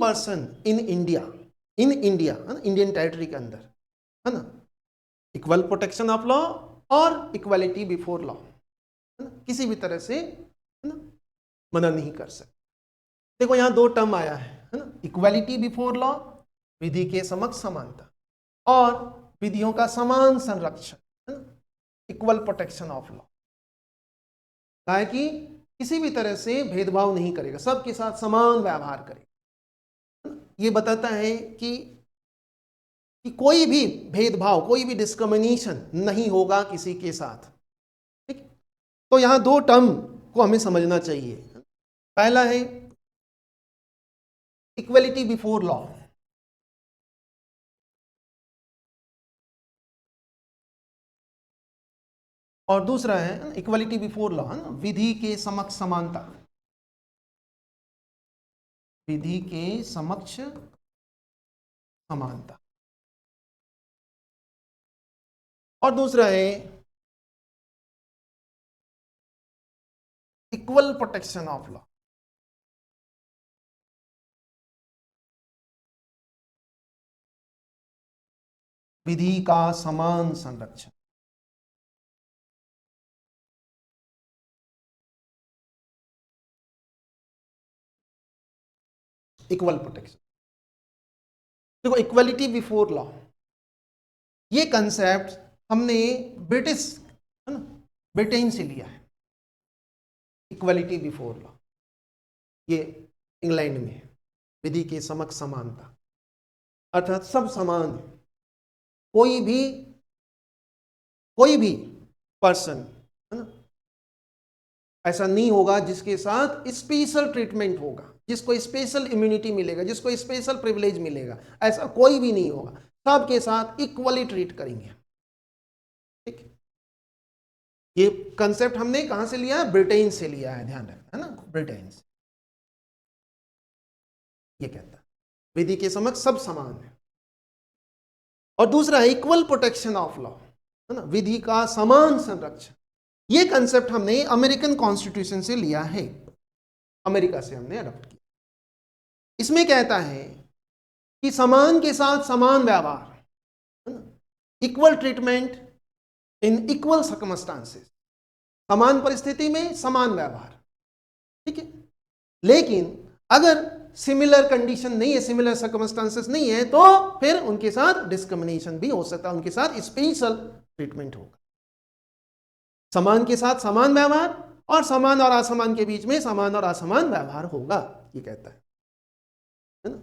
Person in India है ना, Indian territory के अंदर, है ना, इक्वल प्रोटेक्शन ऑफ लॉ और इक्वालिटी बिफोर लॉ, है ना, किसी भी तरह से, है ना, मना नहीं कर सकते। देखो यहाँ दो टर्म आया है ना, इक्वालिटी बिफोर लॉ, विधि के समक्ष समानता, और विधियों का समान संरक्षण, है ना, इक्वल प्रोटेक्शन ऑफ लॉ। कहा है कि किसी भी तरह से भेदभाव नहीं करेगा, सबके साथ समान व्यवहार करेगा। ये बताता है कि कोई भी भेदभाव, कोई भी डिस्क्रिमिनेशन नहीं होगा किसी के साथ। ठीक, तो यहां दो टर्म को हमें समझना चाहिए। पहला है इक्वलिटी बिफोर लॉ, और दूसरा है इक्वलिटी बिफोर लॉ, है ना, विधि के समक्ष समानता, विधि के समक्ष समानता। और दूसरा है इक्वल प्रोटेक्शन ऑफ लॉ, विधि का समान संरक्षण। Equal protection. देखो इक्वलिटी बिफोर लॉ, ये कंसेप्ट हमने ब्रिटिश, है ना, ब्रिटेन से लिया है। इक्वलिटी बिफोर लॉ ये इंग्लैंड में है, विधि के समक्ष समानता, अर्थात सब समान है, कोई भी पर्सन, है ना, ऐसा नहीं होगा जिसके साथ स्पेशल ट्रीटमेंट होगा, जिसको स्पेशल इम्यूनिटी मिलेगा, जिसको स्पेशल प्रिविलेज मिलेगा, ऐसा कोई भी नहीं होगा, सबके साथ इक्वली ट्रीट करेंगे। ठीक, ये कंसेप्ट हमने कहां से लिया है? ब्रिटेन से लिया है, ध्यान रखना, है ना, ब्रिटेन से। ये कहता है विधि के समक्ष सब समान है। और दूसरा है इक्वल प्रोटेक्शन ऑफ लॉ, है ना, विधि का समान संरक्षण। ये कंसेप्ट हमने अमेरिकन कॉन्स्टिट्यूशन से लिया है, अमेरिका से हमने अडॉप्ट किया। इसमें कहता है कि समान के साथ समान व्यवहार, है ना, equal treatment in equal circumstances, समान परिस्थिति में समान व्यवहार। ठीक है, लेकिन अगर सिमिलर कंडीशन नहीं है, सिमिलर सर्कमस्टांसेस नहीं है, तो फिर उनके साथ डिस्क्रिमिनेशन भी हो सकता है, उनके साथ स्पेशल ट्रीटमेंट होगा। समान के साथ समान व्यवहार, और समान और असमान के बीच में समान और असमान व्यवहार होगा, ये कहता है ना।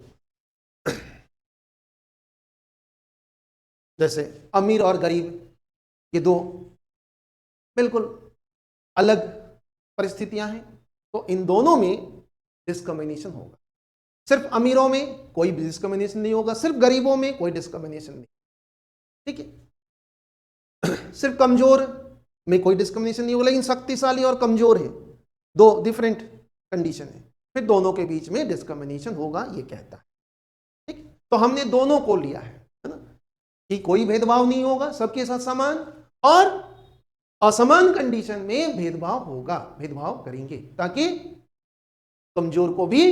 जैसे अमीर और गरीब, ये दो बिल्कुल अलग परिस्थितियां हैं, तो इन दोनों में डिस्क्रिमिनेशन होगा। सिर्फ अमीरों में कोई डिस्क्रिमिनेशन नहीं होगा, सिर्फ गरीबों में कोई डिस्क्रिमिनेशन नहीं। ठीक है, सिर्फ कमजोर में कोई डिस्क्रिमिनेशन नहीं होगा, लेकिन शक्तिशाली और कमजोर है, दो डिफरेंट कंडीशन है, फिर दोनों के बीच में डिस्क्रिमिनेशन होगा, ये कहता है। ठीक, तो हमने दोनों को लिया है ना, कि कोई भेदभाव नहीं होगा, सबके साथ समान, और असमान कंडीशन में भेदभाव होगा, भेदभाव करेंगे ताकि कमजोर को भी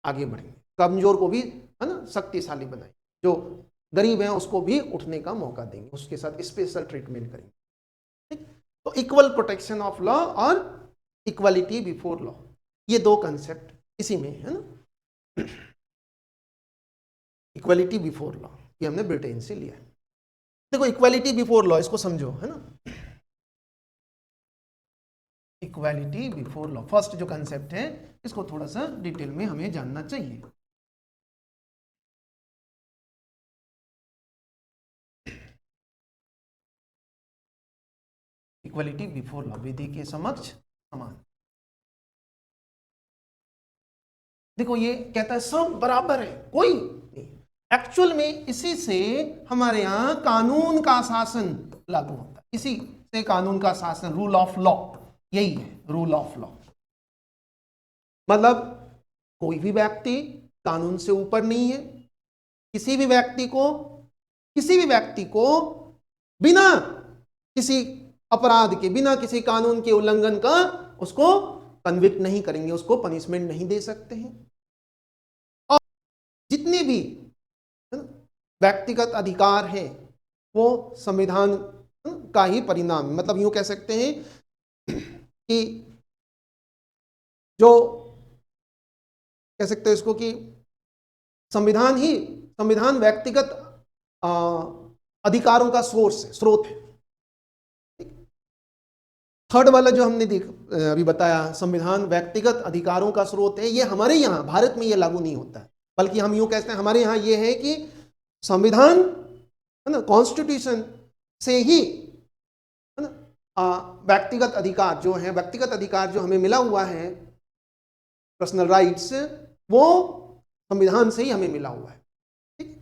आगे बढ़ेंगे, कमजोर को भी, है ना, शक्तिशाली बनाएंगे, जो गरीब है उसको भी उठने का मौका देंगे, उसके साथ स्पेशल ट्रीटमेंट करेंगे। ठीक, तो इक्वल प्रोटेक्शन ऑफ लॉ और इक्वालिटी बिफोर लॉ, ये दो कंसेप्ट इसी में है ना। इक्वालिटी बिफोर लॉ ये हमने ब्रिटेन से लिया है। देखो इक्वालिटी बिफोर लॉ, इसको समझो, है ना, इक्वालिटी बिफोर लॉ फर्स्ट जो कंसेप्ट है, इसको थोड़ा सा डिटेल में हमें जानना चाहिए। इक्वालिटी बिफोर लॉ, विधि के समक्ष समान। देखो ये कहता है सब बराबर है, कोई नहीं। एक्चुअल में इसी से हमारे यहाँ कानून का शासन लागू होता है, इसी से कानून का शासन, रूल ऑफ लॉ, यही है रूल ऑफ लॉ। मतलब कोई भी व्यक्ति कानून से ऊपर नहीं है, किसी भी व्यक्ति को बिना किसी अपराध के, बिना किसी कानून के उल्लंघन का उसको कन्विक्ट नहीं करेंगे, उसको पनिशमेंट नहीं दे सकते हैं। जितने भी व्यक्तिगत अधिकार हैं वो संविधान का ही परिणाम, मतलब यूं कह सकते हैं कि जो कह सकते हैं इसको कि संविधान व्यक्तिगत अधिकारों का सोर्स है, स्रोत है। थर्ड वाला जो हमने अभी बताया, संविधान व्यक्तिगत अधिकारों का स्रोत है, ये हमारे यहाँ भारत में ये लागू नहीं होता है, बल्कि हम यूं कहते हैं हमारे यहाँ ये है कि संविधान है ना, कॉन्स्टिट्यूशन से ही है ना व्यक्तिगत अधिकार जो हमें मिला हुआ है, पर्सनल राइट्स, वो संविधान से ही हमें मिला हुआ है। ठीक,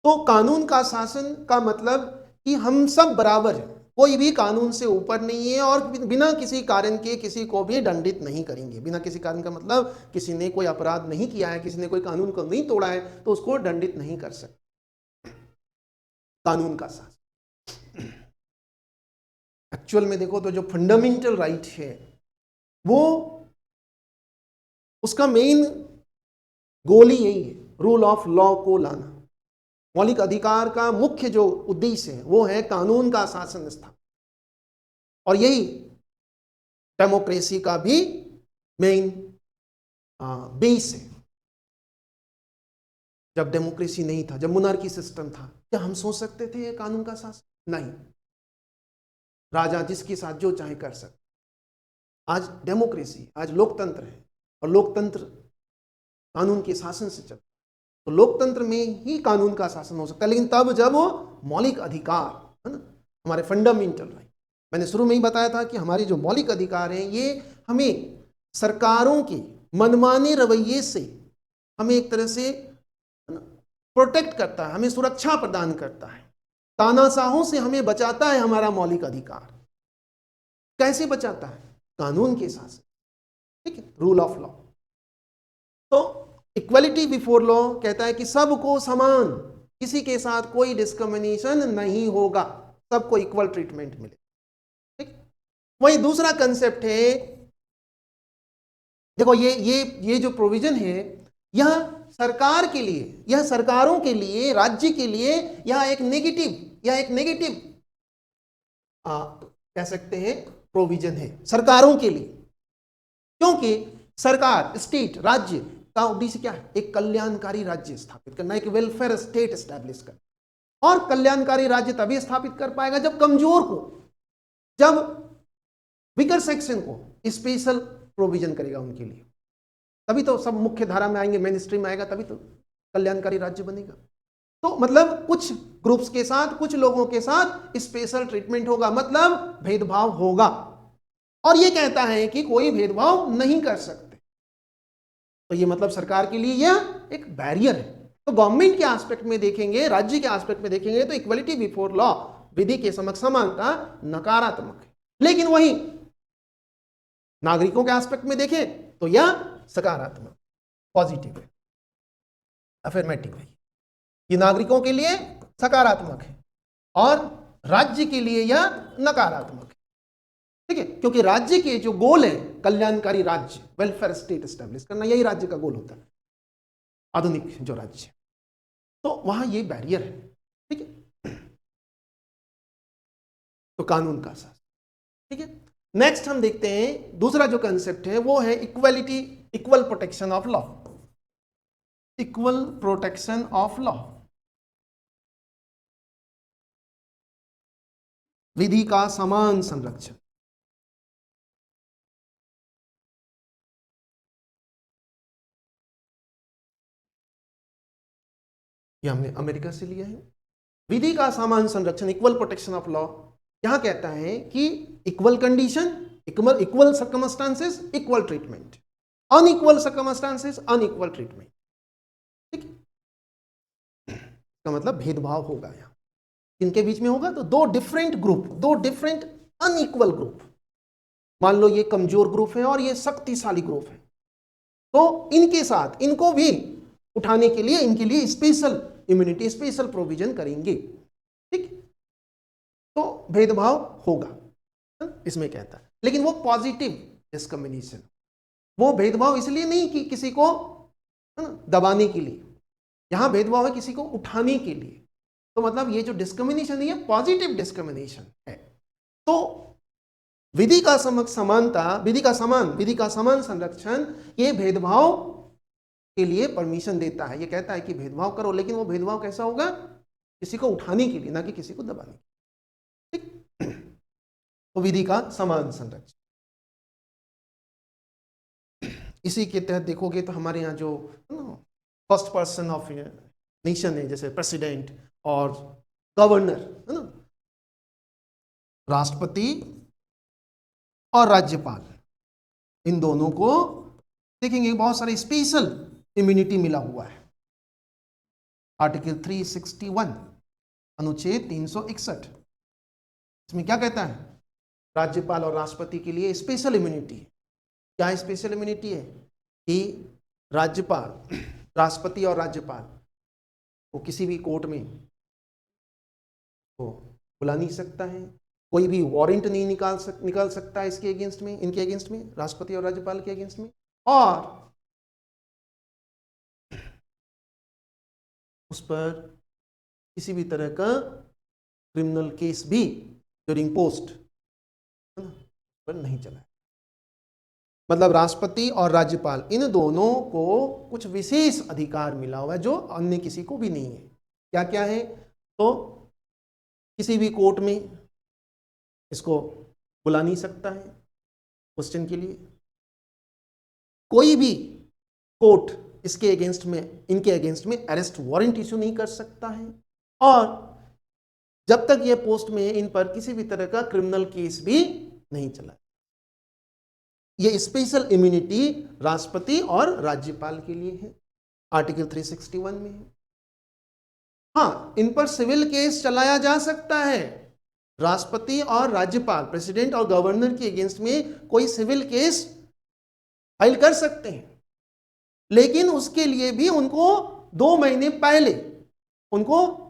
तो कानून का शासन का मतलब कि हम सब बराबर हैं, कोई भी कानून से ऊपर नहीं है और बिना किसी कारण के किसी को भी दंडित नहीं करेंगे। बिना किसी कारण का मतलब किसी ने कोई अपराध नहीं किया है, किसी ने कोई कानून को नहीं तोड़ा है तो उसको दंडित नहीं कर सकते। कानून का शासन एक्चुअल में देखो तो जो फंडामेंटल राइट है वो उसका मेन गोल ही यही है, रूल ऑफ लॉ को लाना। मौलिक अधिकार का मुख्य जो उद्देश्य है वो है कानून का शासन स्थापना, और यही डेमोक्रेसी का भी मेन बेस है। जब डेमोक्रेसी नहीं था, जब मोनार्की सिस्टम था, क्या हम सोच सकते थे ये कानून का शासन? नहीं, राजा जिसके साथ जो चाहे कर सकते। आज डेमोक्रेसी, आज लोकतंत्र है, और लोकतंत्र कानून के शासन से चलता है, तो लोकतंत्र में ही कानून का शासन हो सकता है, लेकिन तब जब वो मौलिक अधिकार है ना, हमारे फंडामेंटल राइट, मैंने शुरू में ही बताया था कि हमारे जो मौलिक अधिकार हैं ये हमें सरकारों के मनमाने रवैये से हमें एक तरह से प्रोटेक्ट करता है, हमें सुरक्षा प्रदान करता है, तानाशाहों से हमें बचाता है। हमारा मौलिक अधिकार कैसे बचाता है? कानून के शासन, ठीक है, रूल ऑफ लॉ। तो इक्वलिटी बिफोर लॉ कहता है कि सबको समान, किसी के साथ कोई डिस्क्रिमिनेशन नहीं होगा, सबको इक्वल ट्रीटमेंट मिले। ठीक, वही दूसरा कंसेप्ट है, देखो ये जो प्रोविजन है यह सरकार के लिए, यह सरकारों के लिए, राज्य के लिए यह एक नेगेटिव कह सकते हैं प्रोविजन है सरकारों के लिए, क्योंकि सरकार, स्टेट, राज्य का उद्देश्य क्या है? एक कल्याणकारी राज्य स्थापित करना, एक वेलफेयर स्टेट एस्टैब्लिश करना। और कल्याणकारी राज्य तभी स्थापित कर पाएगा जब कमजोर को, जब वीकर सेक्शन को स्पेशल प्रोविजन करेगा उनके लिए, तभी तो सब मुख्य धारा में आएंगे, मेन स्ट्रीम में आएगा, तभी तो कल्याणकारी राज्य बनेगा। तो मतलब कुछ ग्रुप्स के साथ, कुछ लोगों के साथ स्पेशल ट्रीटमेंट होगा, मतलब भेदभाव होगा, और ये कहता है कि कोई भेदभाव नहीं कर सकते। तो ये मतलब सरकार के लिए यह एक बैरियर है। तो गवर्नमेंट के एस्पेक्ट में देखेंगे, राज्य के एस्पेक्ट में देखेंगे तो इक्वलिटी बिफोर लॉ, विधि के समक्ष समानता, नकारात्मक है। लेकिन वही नागरिकों के एस्पेक्ट में देखें तो यह सकारात्मक, पॉजिटिव है, अफर्मेटिव है। ये नागरिकों के लिए सकारात्मक है और राज्य के लिए यह नकारात्मक है। ठीक है, क्योंकि राज्य के जो गोल है, कल्याणकारी राज्य, वेलफेयर स्टेट एस्टैब्लिश करना, यही राज्य का गोल होता है, आधुनिक जो राज्य। तो वहां ये बैरियर है। ठीक है, तो कानून का शासन। ठीक है, नेक्स्ट हम देखते हैं दूसरा जो कंसेप्ट है वो है equality, equal protection of law. Equal protection of law, विधि का समान संरक्षण। ये हमने अमेरिका से लिया है। विधि का समान संरक्षण, इक्वल प्रोटेक्शन ऑफ लॉ, यहां कहता है कि equal condition, equal circumstances, equal treatment, unequal circumstances, unequal treatment. ठीक है, इसका मतलब भेदभाव होगा यहां, इनके बीच में होगा। तो दो डिफरेंट ग्रुप, दो डिफरेंट अनइक्वल ग्रुप, मान लो ये कमजोर ग्रुप है और ये शक्तिशाली ग्रुप है, तो इनके साथ, इनको भी उठाने के लिए इनके लिए स्पेशल इम्यूनिटी, स्पेशल प्रोविजन करेंगे। ठीक, तो भेदभाव होगा, इसमें कहता है। लेकिन वो पॉजिटिव डिस्क्रिमिनेशन, वो भेदभाव इसलिए नहीं कि किसी को दबाने के लिए, यहां भेदभाव है किसी को उठाने के लिए, तो मतलब ये जो डिस्क्रिमिनेशन है ये पॉजिटिव डिस्क्रिमिनेशन है। तो विधि का समानता, विधि का समान संरक्षण ये भेदभाव के लिए परमिशन देता है। ये कहता है कि भेदभाव करो, लेकिन वो भेदभाव कैसा होगा, किसी को उठाने के लिए, ना कि किसी को दबाने के लिए। ठीक, तो विधि का समान संरक्षण। इसी के तहत देखोगे तो हमारे यहाँ जो फर्स्ट पर्सन ऑफ नेशन है, जैसे प्रेसिडेंट और गवर्नर, है ना, राष्ट्रपति और राज्यपाल, इन दोनों को देखेंगे बहुत सारे स्पेशल इम्यूनिटी मिला हुआ है। आर्टिकल 361, अनुच्छेद 361, इसमें क्या कहता है, राज्यपाल और राष्ट्रपति के लिए स्पेशल इम्यूनिटी। क्या स्पेशल इम्यूनिटी है कि राज्यपाल, राष्ट्रपति और राज्यपाल को किसी भी कोर्ट में तो बुला नहीं सकता है, कोई भी वारंट नहीं निकाल सकता है इसके अगेंस्ट में, इनके अगेंस्ट में, राष्ट्रपति और राज्यपाल के अगेंस्ट में, और उस पर किसी भी तरह का क्रिमिनल केस भी ड्यूरिंग पोस्ट पर नहीं चला है। मतलब राष्ट्रपति और राज्यपाल इन दोनों को कुछ विशेष अधिकार मिला हुआ है जो अन्य किसी को भी नहीं है। क्या क्या है, तो किसी भी कोर्ट में इसको बुला नहीं सकता है क्वेश्चन के लिए, कोई भी कोर्ट इसके अगेंस्ट में, इनके अगेंस्ट में अरेस्ट वारंट इशू नहीं कर सकता है, और जब तक ये पोस्ट में इन पर किसी भी तरह का क्रिमिनल केस भी नहीं चला। ये स्पेशल इम्यूनिटी राष्ट्रपति और राज्यपाल के लिए है, आर्टिकल 361 में है। हाँ, इन पर सिविल केस चलाया जा सकता है। राष्ट्रपति और राज्यपाल, प्रेसिडेंट और गवर्नर के अगेंस्ट में कोई सिविल केस फाइल कर सकते हैं, लेकिन उसके लिए भी उनको 2 महीने पहले उनको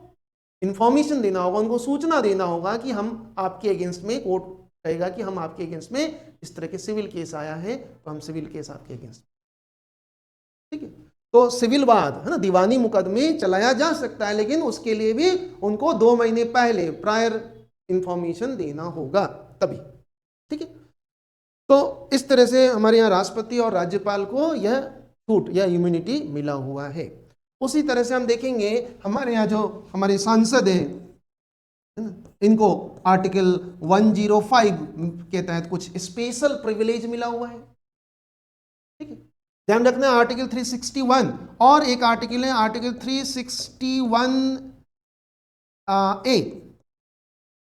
इंफॉर्मेशन देना होगा, उनको सूचना देना होगा कि हम आपके अगेंस्ट में, कोर्ट कहेगा कि हम आपके अगेंस्ट में इस तरह के सिविल केस आया है, तो हम सिविल केस आपके अगेंस्ट, ठीक है। तो सिविल वाद, है ना, दीवानी मुकदमे चलाया जा सकता है, लेकिन उसके लिए भी उनको 2 महीने पहले प्रायर इंफॉर्मेशन देना होगा तभी, ठीक है। तो इस तरह से हमारे यहाँ राष्ट्रपति और राज्यपाल को यह छूट या इम्यूनिटी मिला हुआ है। उसी तरह से हम देखेंगे हमारे यहाँ जो हमारे सांसद हैं, इनको आर्टिकल 105 के तहत कुछ स्पेशल प्रिविलेज मिला हुआ है, ठीक है। ध्यान रखना, आर्टिकल 361 और एक आर्टिकल है आर्टिकल 361 ए,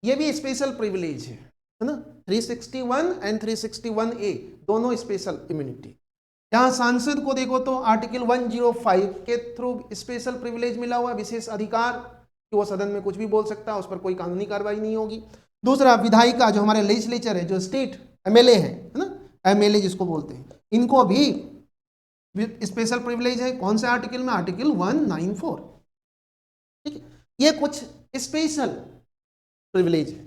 ये भी स्पेशल प्रिविलेज है ना, 361 एंड 361 ए दोनों स्पेशल इम्यूनिटी। यहां सांसद को देखो तो आर्टिकल 105 के थ्रू स्पेशल प्रिविलेज मिला हुआ, विशेष अधिकार कि वो सदन में कुछ भी बोल सकता है, उस पर कोई कानूनी कार्रवाई नहीं होगी। दूसरा, विधायिका जो हमारे लेजिस्लेचर है, जो स्टेट एमएलए है ना, एमएलए जिसको बोलते हैं, इनको भी स्पेशल प्रिविलेज है। कौन से आर्टिकल में, आर्टिकल 194, ठीक है। ये कुछ स्पेशल प्रिविलेज है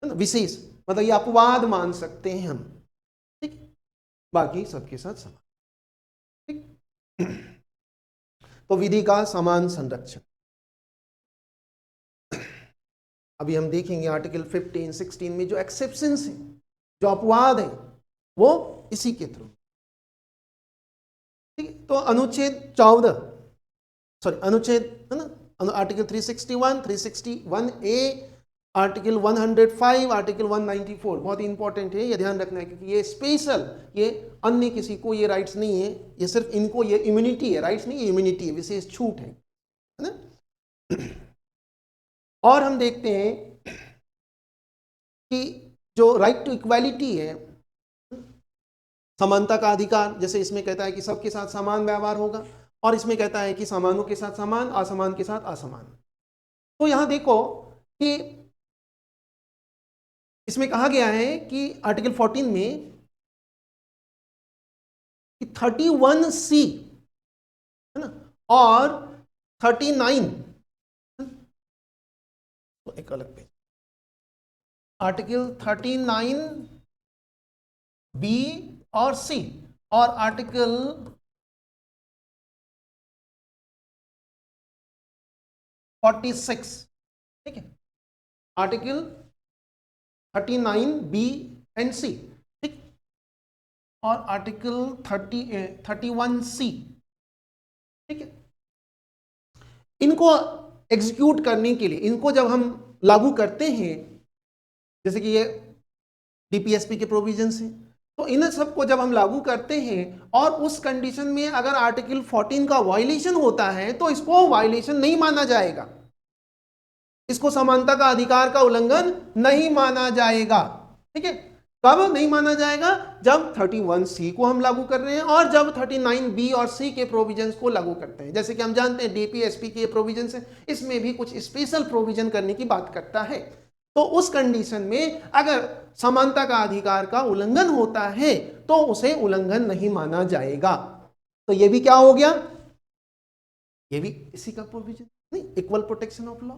ना, विशेष, मतलब ये अपवाद मान सकते हैं हम, ठीक, बाकी सबके साथ समान, ठीक। तो विधि का समान संरक्षण अभी हम देखेंगे आर्टिकल 15, 16 में जो एक्सेप्शंस हैं, जो अपवाद है, वो इसी के थ्रू, ठीक है। तो अनुच्छेद 14, सॉरी अनुच्छेद है ना, आर्टिकल 361, 361 ए, आर्टिकल 105, आर्टिकल 194 बहुत इंपॉर्टेंट है, ये ध्यान रखना है, क्योंकि ये स्पेशल, ये अन्य किसी को ये राइट्स नहीं है, ये सिर्फ इनको ये इम्यूनिटी है, राइट्स नहीं, इम्यूनिटी है, विशेष छूट है ना। और हम देखते हैं कि जो राइट टू इक्वालिटी है, समानता का अधिकार, जैसे इसमें कहता है कि सबके साथ समान व्यवहार होगा, और इसमें कहता है कि समानों के साथ समान, असमान के साथ असमान। तो यहां देखो कि इसमें कहा गया है कि आर्टिकल 14 में कि 31C है ना, और 39, तो एक अलग पेज, आर्टिकल 39B और C, और आर्टिकल 46, ठीक है, आर्टिकल 39B एंड C, ठीक, और आर्टिकल 31C, ठीक है। इनको एग्जीक्यूट करने के लिए, इनको जब हम लागू करते हैं, जैसे कि ये डीपीएसपी के प्रोविजंस हैं, तो इन सबको जब हम लागू करते हैं और उस कंडीशन में अगर आर्टिकल 14 का वायलेशन होता है तो इसको वायलेशन नहीं माना जाएगा, इसको समानता का अधिकार का उल्लंघन नहीं माना जाएगा, ठीक है। कब नहीं माना जाएगा? जब 31C को हम लागू कर रहे हैं और जब 39B और C के प्रोविजंस को लागू करते हैं। जैसे कि हम जानते हैं डीपीएसपी के प्रोविजंस है, इसमें भी कुछ स्पेशल प्रोविजन करने की बात करता है। तो उस कंडीशन में अगर समानता का अधिकार का उल्लंघन होता है तो उसे उल्लंघन नहीं माना जाएगा। तो ये भी क्या हो गया? ये भी इसी का प्रोविजन, नहीं, इक्वल प्रोटेक्शन ऑफ लॉ,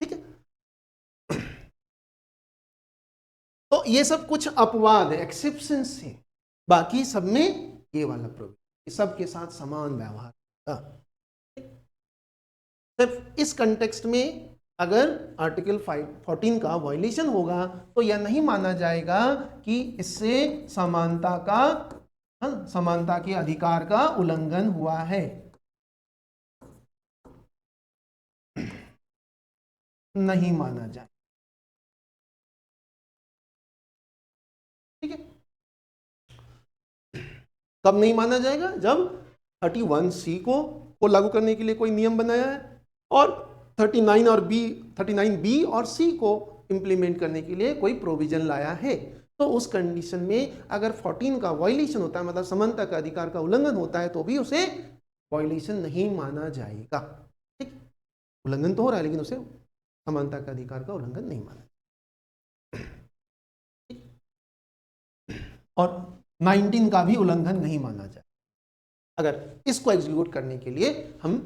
ठीक है। तो ये सब कुछ अपवाद है, एक्सेप्शंस है, बाकी सब में ये वाला प्रोविजन, सबके साथ समान व्यवहार होगा। सिर्फ इस कंटेक्स्ट में अगर आर्टिकल 14 का वायलेशन होगा तो यह नहीं माना जाएगा कि इससे समानता के अधिकार का उल्लंघन हुआ है, नहीं माना जाए, ठीक है। कब नहीं माना जाएगा? जब 31C को लागू करने के लिए कोई नियम बनाया है और 39B और C को इंप्लीमेंट करने के लिए कोई प्रोविजन लाया है। तो उस कंडीशन में अगर 14 का वायलेशन होता है, मतलब समानता का अधिकार का उल्लंघन होता है, तो भी उसे वायलेशन नहीं माना जाएगा, ठीक। उल्लंघन तो हो रहा है लेकिन उसे समानता का अधिकार का उल्लंघन नहीं माना, और 19 का भी उल्लंघन नहीं माना जाए अगर इसको एग्जीक्यूट करने के लिए हम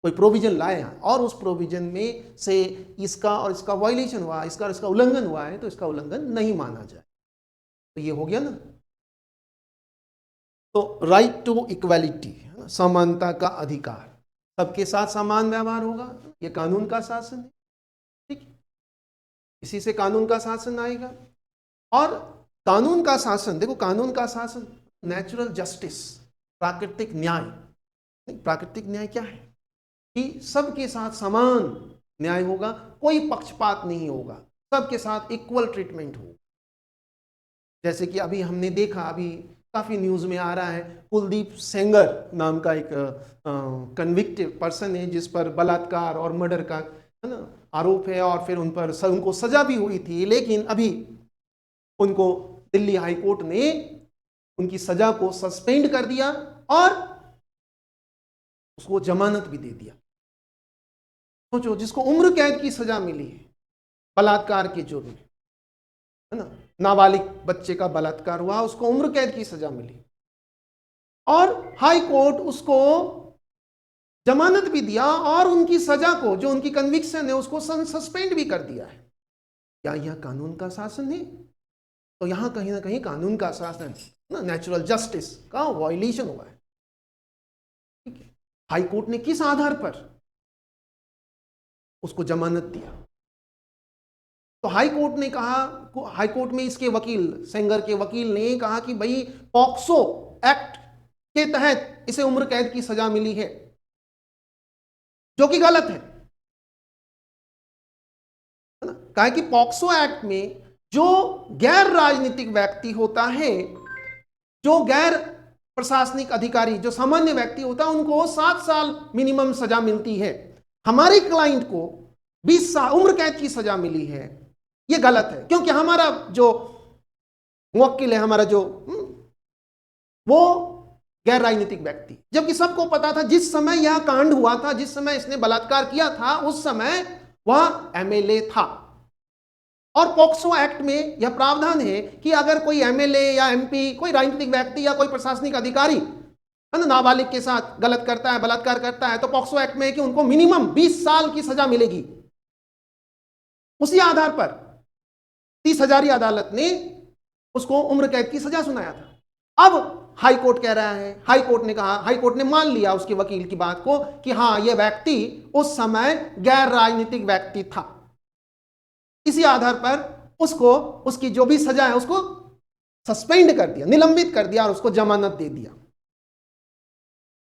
कोई प्रोविजन लाए हैं और उस प्रोविजन में से इसका और इसका वायलेशन हुआ, इसका और इसका उल्लंघन हुआ है, तो इसका उल्लंघन नहीं माना जाए। तो ये हो गया ना। तो राइट टू इक्वालिटी, समानता का अधिकार, सबके साथ समान व्यवहार होगा, ये कानून का शासन है, ठीक। इसी से कानून का शासन आएगा। और कानून का शासन, देखो कानून का शासन, नेचुरल जस्टिस, प्राकृतिक न्याय। प्राकृतिक न्याय क्या है? कि सबके साथ समान न्याय होगा, कोई पक्षपात नहीं होगा, सबके साथ इक्वल ट्रीटमेंट होगा। जैसे कि अभी हमने देखा, अभी काफी न्यूज में आ रहा है, कुलदीप सेंगर नाम का एक कन्विक्टेड पर्सन है जिस पर बलात्कार और मर्डर का, है ना, आरोप है, और फिर उनको सजा भी हुई थी, लेकिन अभी उनको दिल्ली हाई कोर्ट ने उनकी सजा को सस्पेंड कर दिया और उसको जमानत भी दे दिया। सोचो, जिसको उम्र कैद की सजा मिली है बलात्कार के जुर्म में, है ना, नाबालिग बच्चे का बलात्कार हुआ, उसको उम्र कैद की सजा मिली और हाई कोर्ट उसको जमानत भी दिया और उनकी सजा को, जो उनकी कन्विक्शन है, उसको सस्पेंड भी कर दिया है। क्या यह कानून का शासन है? तो यहां कहीं ना कहीं कानून का शासन, ना, नेचुरल जस्टिस का वायलेशन हुआ है, ठीक है। हाई कोर्ट ने किस आधार पर उसको जमानत दिया? तो हाई कोर्ट ने कहा, हाई कोर्ट में इसके वकील, सेंगर के वकील ने कहा कि भाई पॉक्सो एक्ट के तहत इसे उम्र कैद की सजा मिली है, जो कि गलत है ना। कहा कि पॉक्सो एक्ट में जो गैर राजनीतिक व्यक्ति होता है, जो गैर प्रशासनिक अधिकारी, जो सामान्य व्यक्ति होता है, उनको 7 साल मिनिमम सजा मिलती है। हमारे क्लाइंट को 20 साल उम्र कैद की सजा मिली है, ये गलत है, क्योंकि हमारा जो मुवक्किल है, हमारा जो वो गैर राजनीतिक व्यक्ति, जबकि सबको पता था जिस समय यह कांड हुआ था, जिस समय इसने बलात्कार किया था, उस समय वह एमएलए था। और पॉक्सो एक्ट में यह प्रावधान है कि अगर कोई एमएलए या एमपी, कोई राजनीतिक व्यक्ति या कोई प्रशासनिक अधिकारी, है ना, नाबालिग के साथ गलत करता है, बलात्कार करता है, तो पॉक्सो एक्ट में है कि उनको मिनिमम 20 साल की सजा मिलेगी। उसी आधार पर 30 हजारी अदालत ने उसको उम्र कैद की सजा सुनाया था। अब हाई कोर्ट कह रहा है, हाई कोर्ट ने कहा, हाई कोर्ट ने मान लिया उसके वकील की बात को कि हां यह व्यक्ति उस समय गैर राजनीतिक व्यक्ति था। इसी आधार पर उसको उसकी जो भी सजा है उसको सस्पेंड कर दिया, निलंबित कर दिया और उसको जमानत दे दिया।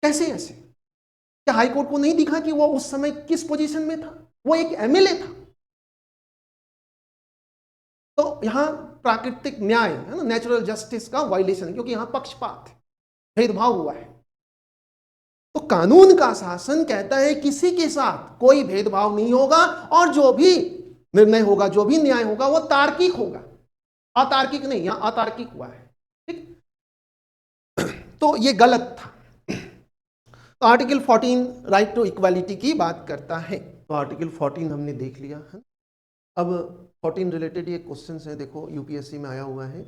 कैसे ऐसे? क्या हाई कोर्ट को नहीं दिखा कि वो उस समय किस पोजीशन में था? वो एक एमएलए था। तो यहां प्राकृतिक न्याय है ना, नेचुरल जस्टिस का वायलेशन, क्योंकि यहां पक्षपात है, भेदभाव हुआ है। तो कानून का शासन कहता है किसी के साथ कोई भेदभाव नहीं होगा और जो भी निर्णय होगा, जो भी न्याय होगा वो तार्किक होगा, अतार्किक नहीं। यहां अतार्किक हुआ है, ठीक। तो ये गलत था। तो आर्टिकल 14 राइट टू इक्वालिटी की बात करता है। तो आर्टिकल 14 हमने देख लिया है। अब 14 रिलेटेड ये क्वेश्चंस है, देखो यूपीएससी में आया हुआ है।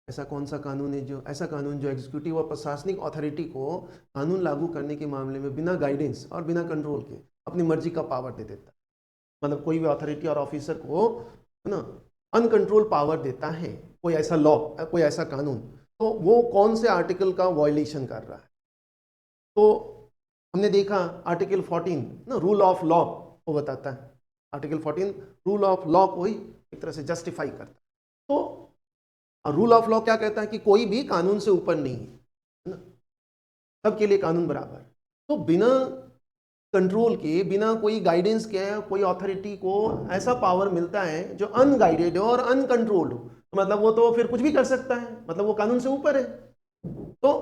ऐसा कौन सा कानून है जो एग्जीक्यूटिव और प्रशासनिक अथॉरिटी को कानून लागू करने के मामले में बिना गाइडेंस और बिना कंट्रोल के अपनी मर्जी का पावर दे देता है। मतलब कोई भी अथॉरिटी और ऑफिसर को है ना अनकंट्रोल पावर देता है, कोई ऐसा लॉ, कोई ऐसा कानून, तो वो कौन से आर्टिकल का वायलेशन कर रहा है। तो हमने देखा आर्टिकल 14 ना रूल ऑफ लॉ को बताता है। आर्टिकल 14 रूल ऑफ लॉ को ही एक तरह से जस्टिफाई करता है। तो रूल ऑफ लॉ क्या कहता है कि कोई भी कानून से ऊपर नहीं है ना, सबके लिए कानून बराबर। तो बिना कंट्रोल के, बिना कोई गाइडेंस के कोई अथॉरिटी को ऐसा पावर मिलता है जो अनगाइडेड हो और अनकंट्रोल्ड हो, तो मतलब वो तो फिर कुछ भी कर सकता है, मतलब वो कानून से ऊपर है। तो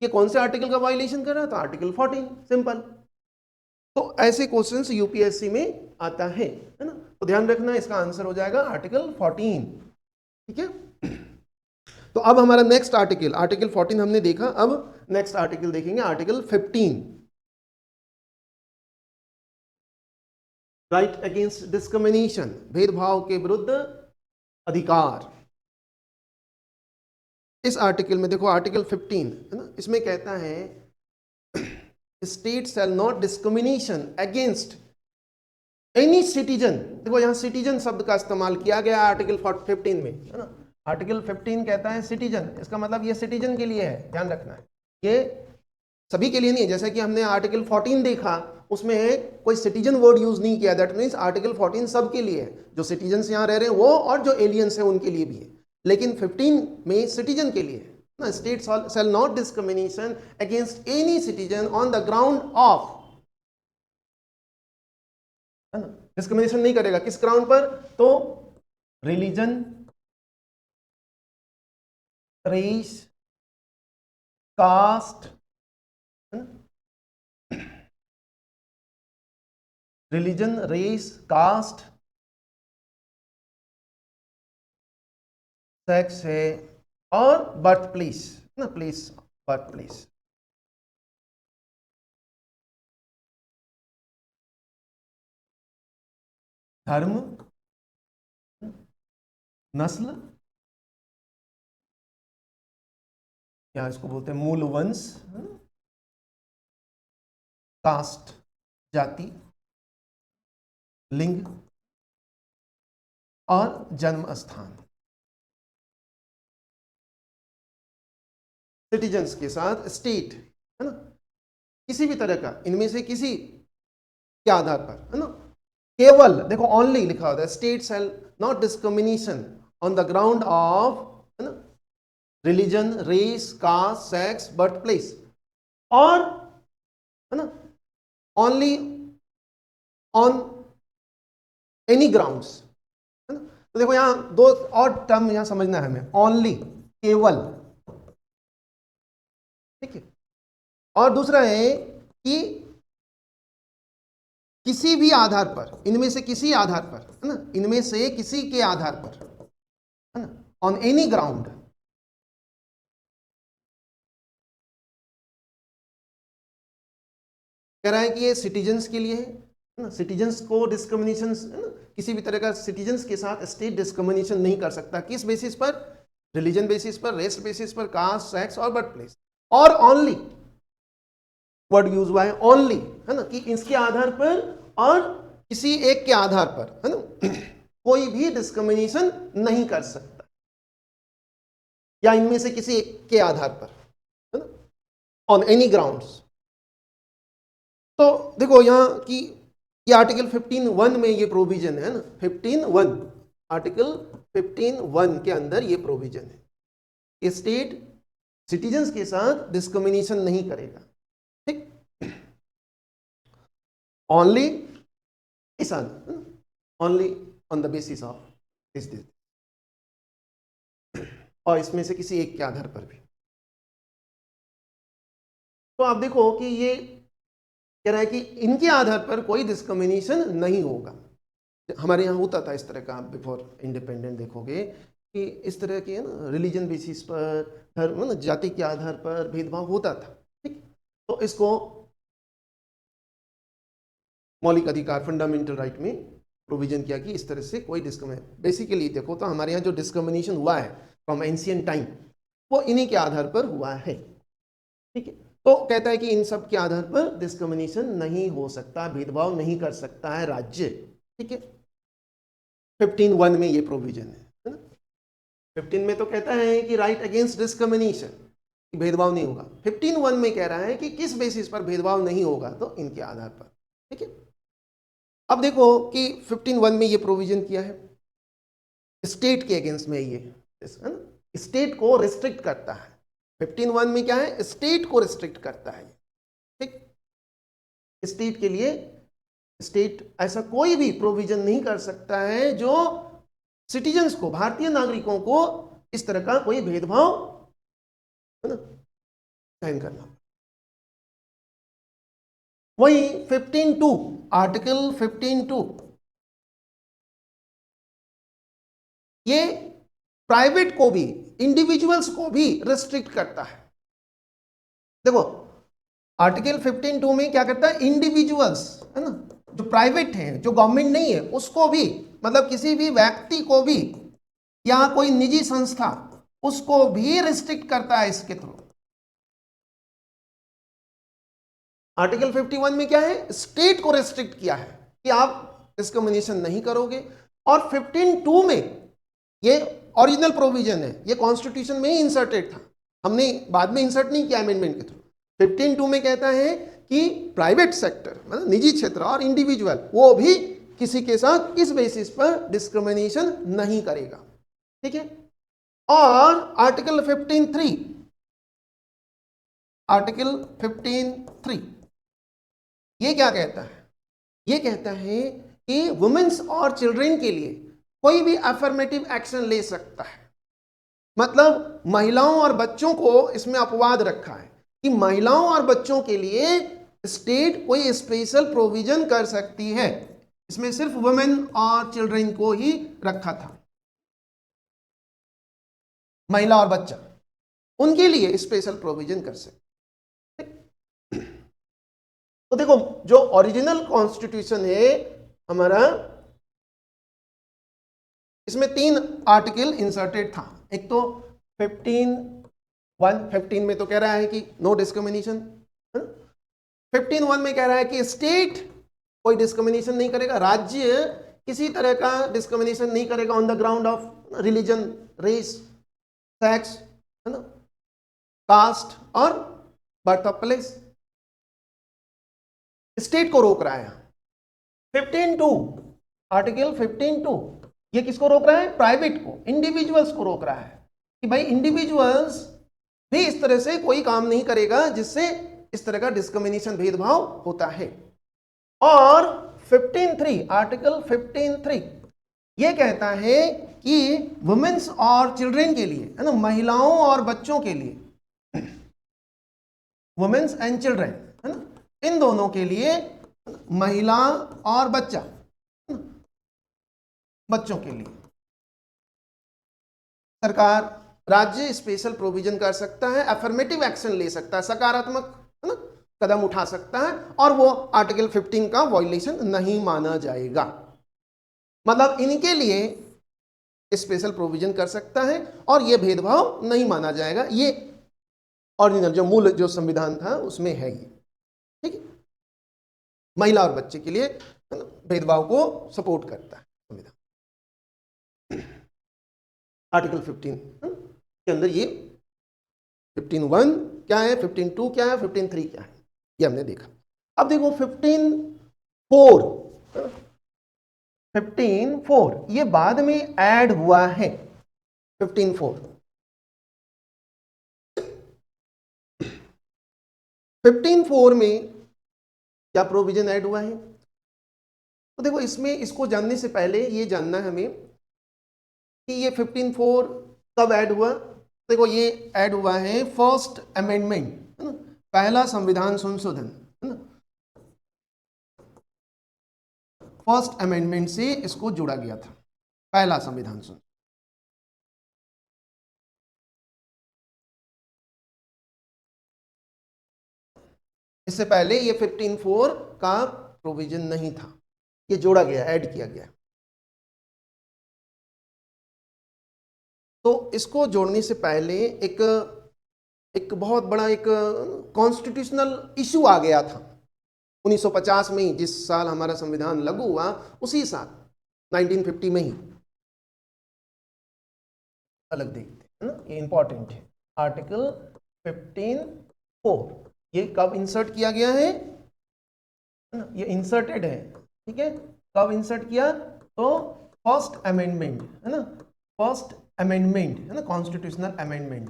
ये कौन से आर्टिकल का वायलेशन कर रहा है? तो आर्टिकल 14, सिंपल। तो ऐसे क्वेश्चंस यूपीएससी में आता है ना, तो ध्यान रखना इसका आंसर हो जाएगा आर्टिकल 14, ठीक है। तो अब हमारा नेक्स्ट आर्टिकल, आर्टिकल 14 हमने देखा, अब नेक्स्ट आर्टिकल देखेंगे, आर्टिकल 15, राइट अगेंस्ट डिस्क्रिमिनेशन, भेदभाव के विरुद्ध अधिकार। इस आर्टिकल में देखो आर्टिकल 15 है ना, इसमें कहता है state shall not discrimination against any citizen. देखो यहां सिटीजन शब्द का इस्तेमाल किया गया आर्टिकल 15 में, है ना। आर्टिकल 15 कहता है सिटीजन, इसका मतलब ये सिटीजन के लिए है, ध्यान रखना है, ये सभी के लिए नहीं है। जैसे कि हमने आर्टिकल 14 देखा, उसमें कोई सिटीजन वर्ड यूज नहीं किया, दैट मीन्स आर्टिकल 14 सबके लिए है, जो सिटीजन यहां रह रहे हैं वो और जो एलियंस हैं उनके लिए भी है। लेकिन 15 में सिटीजन के लिए है ना, state shall not discrimination against any citizen on the ground of, है ना, डिस्क्रिमिनेशन नहीं करेगा किस ग्राउंड पर? तो religion, race, caste, religion, race, caste, sex है, और बर्थ प्लेस ना, प्लेस, बर्थ प्लेस। धर्म, नस्ल, या इसको बोलते हैं मूल वंश, कास्ट, जाति, लिंग, और जन्म स्थान। सिटीजन्स के साथ स्टेट, है ना, किसी भी तरह का इनमें से किसी के आधार पर, है ना, केवल देखो ओनली लिखा होता है, state shall not discrimination on the ground of, है ना, religion, race, caste, sex, birth place, और है ना ओनली ऑन एनी ग्राउंड्स, है ना। तो देखो यहां दो और टर्म यहां समझना है हमें, ओनली, केवल, ठीक है, और दूसरा है कि किसी भी आधार पर, इनमें से किसी आधार पर, है ना, इनमें से किसी के आधार पर, है ना, ऑन एनी ग्राउंड। कह रहा है कि ये सिटीजन्स के लिए है ना, सिटीजन्स को डिस्क्रिमिनेशन, है ना, किसी भी तरह का सिटीजन्स के साथ स्टेट डिस्क्रिमिनेशन नहीं कर सकता। किस बेसिस पर? रिलीजन बेसिस पर, रेस बेसिस पर, कास्ट, सेक्स और बर्थ प्लेस। और ओनली वर्ड यूज हुआ है, ओनली, है ना, कि इसके आधार पर और किसी एक के आधार पर, है ना, कोई भी डिस्क्रिमिनेशन नहीं कर सकता। या इनमें से किसी एक के आधार पर, है ना, ऑन एनी ग्राउंड्स। तो देखो यहाँ की ये आर्टिकल 15(1) में ये प्रोविजन है ना, 15(1), आर्टिकल 15(1) के अंदर ये प्रोविजन है, स्टेट सिटीजन्स के साथ डिस्क्रिमिनेशन नहीं करेगा, ठीक, ओनली इस only on the basis of this, और इसमें से किसी एक के आधार पर भी। तो आप देखो कि ये कह रहा है कि इनके आधार पर कोई डिस्क्रिमिनेशन नहीं होगा। हमारे यहाँ होता था इस तरह का, आप बिफोर इंडिपेंडेंट देखोगे कि इस तरह के ना रिलीजन बेसिस पर, धर्म ना जाति के आधार पर भेदभाव होता था, ठीक। तो इसको मौलिक अधिकार फंडामेंटल राइट में प्रोविजन किया कि इस तरह से कोई डिस्क्रिमिनेशन, बेसिकली देखो तो हमारे यहाँ जो डिस्क्रिमिनेशन हुआ है फ्रॉम एंशिएंट टाइम वो इन्हीं के आधार पर हुआ है, ठीक है। तो कहता है कि इन सब के आधार पर डिस्क्रिमिनेशन नहीं हो सकता, भेदभाव नहीं कर सकता है राज्य, ठीक है। 15(1) में ये प्रोविजन है ना। 15 में तो कहता है कि राइट अगेंस्ट डिस्क्रिमिनेशन, भेदभाव नहीं होगा। 15(1) में कह रहा है कि किस बेसिस पर भेदभाव नहीं होगा, तो इनके आधार पर, ठीक है। अब देखो कि 15(1) में ये प्रोविजन किया है स्टेट के अगेंस्ट में, ये स्टेट को रिस्ट्रिक्ट करता है। 15(1) में क्या है, स्टेट को रिस्ट्रिक्ट करता है, ठीक। स्टेट के लिए स्टेट ऐसा कोई भी प्रोविजन नहीं कर सकता है जो सिटीजन्स को, भारतीय नागरिकों को इस तरह का कोई भेदभाव, है ना, सहन करना। वही 15(2), आर्टिकल 15(2) ये प्राइवेट को भी, इंडिविजुअल्स को भी रिस्ट्रिक्ट करता है। देखो आर्टिकल 15(2) में क्या करता है, इंडिविजुअल्स, है ना, जो प्राइवेट है, जो गवर्नमेंट नहीं है, उसको भी, मतलब किसी भी व्यक्ति को भी या कोई निजी संस्था, उसको भी रिस्ट्रिक्ट करता है इसके थ्रू। आर्टिकल 51 में क्या है, स्टेट को रिस्ट्रिक्ट किया है कि आप डिस्क्रिमिनेशन नहीं करोगे। और 15(2) में ये ओरिजिनल प्रोविजन है, ये कॉन्स्टिट्यूशन में ही इंसर्टेड था, हमने बाद में इंसर्ट नहीं किया अमेंडमेंट के थ्रू। 15(2) में कहता है कि प्राइवेट सेक्टर, मतलब निजी क्षेत्र और इंडिविजुअल, वो भी किसी के साथ इस बेसिस पर डिस्क्रिमिनेशन नहीं करेगा, ठीक है। और आर्टिकल 15(3), आर्टिकल 15(3) ये क्या कहता है, ये कहता है कि वुमेन्स और चिल्ड्रन के लिए कोई भी अफर्मेटिव एक्शन ले सकता है। मतलब महिलाओं और बच्चों को इसमें अपवाद रखा है कि महिलाओं और बच्चों के लिए स्टेट कोई स्पेशल प्रोविजन कर सकती है, इसमें सिर्फ वुमेन और चिल्ड्रन को ही रखा था। महिला और बच्चा, उनके लिए स्पेशल प्रोविजन कर सकते। तो देखो जो ओरिजिनल कॉन्स्टिट्यूशन है हमारा, इसमें 3 आर्टिकल इंसर्टेड था। एक तो 15(1) में तो कह रहा है कि नो डिस्क्रिमिनेशन। 15(1) में कह रहा है कि स्टेट कोई डिस्क्रिमिनेशन नहीं करेगा, राज्य किसी तरह का डिस्क्रिमिनेशन नहीं करेगा on the ground of religion, race, sex, है ना, कास्ट और बर्थ ऑफ प्लेस। स्टेट को रोक रहा है। 15(2), आर्टिकल 15(2) ये किसको रोक रहा है, प्राइवेट को, इंडिविजुअल्स को रोक रहा है कि भाई इंडिविजुअल्स भी इस तरह से कोई काम नहीं करेगा जिससे इस तरह का डिस्क्रिमिनेशन, भेदभाव होता है। और 15(3), आर्टिकल 15(3) ये कहता है कि वुमेन्स और चिल्ड्रन के लिए, है ना, महिलाओं और बच्चों के लिए, वुमेन्स एंड चिल्ड्रन, है ना, इन दोनों के लिए, महिला और बच्चा, बच्चों के लिए सरकार, राज्य स्पेशल प्रोविजन कर सकता है, अफर्मेटिव एक्शन ले सकता है, सकारात्मक, है ना, कदम उठा सकता है, और वो आर्टिकल 15 का वायलेशन नहीं माना जाएगा। मतलब इनके लिए स्पेशल प्रोविजन कर सकता है और ये भेदभाव नहीं माना जाएगा। ये ओरिजिनल जो मूल जो संविधान था उसमें है ये, ठीक है। महिला और बच्चे के लिए भेदभाव को सपोर्ट करता है संविधान। आर्टिकल 15 के अंदर ये 15(1) क्या है, 15(2) क्या है, 15(3) क्या है, ये हमने देखा। अब देखो 15(4) ये बाद में ऐड हुआ है। 15(4) 15(4) में क्या प्रोविजन ऐड हुआ है? तो देखो इसमें, इसको जानने से पहले ये जानना है हमें कि ये 15(4) कब ऐड हुआ। देखो ये ऐड हुआ है फर्स्ट अमेंडमेंट, है ना, पहला संविधान संशोधन, है ना, फर्स्ट अमेंडमेंट से इसको जोड़ा गया था, पहला संविधान संशोधन। इससे पहले ये 15(4) का प्रोविजन नहीं था, ये जोड़ा गया, ऐड किया गया। तो इसको जोड़ने से पहले एक बहुत बड़ा एक कॉन्स्टिट्यूशनल इशू आ गया था 1950 में ही, जिस साल हमारा संविधान लागू हुआ उसी साल 1950 में ही। अलग देखते हैं ना, ये इंपॉर्टेंट है। आर्टिकल 15(4) ये कब इंसर्ट किया गया है? ये इंसर्टेड है, ठीक है। कब इंसर्ट किया? तो फर्स्ट अमेंडमेंट, है ना, फर्स्ट अमेंडमेंट, है ना, कॉन्स्टिट्यूशनल अमेंडमेंट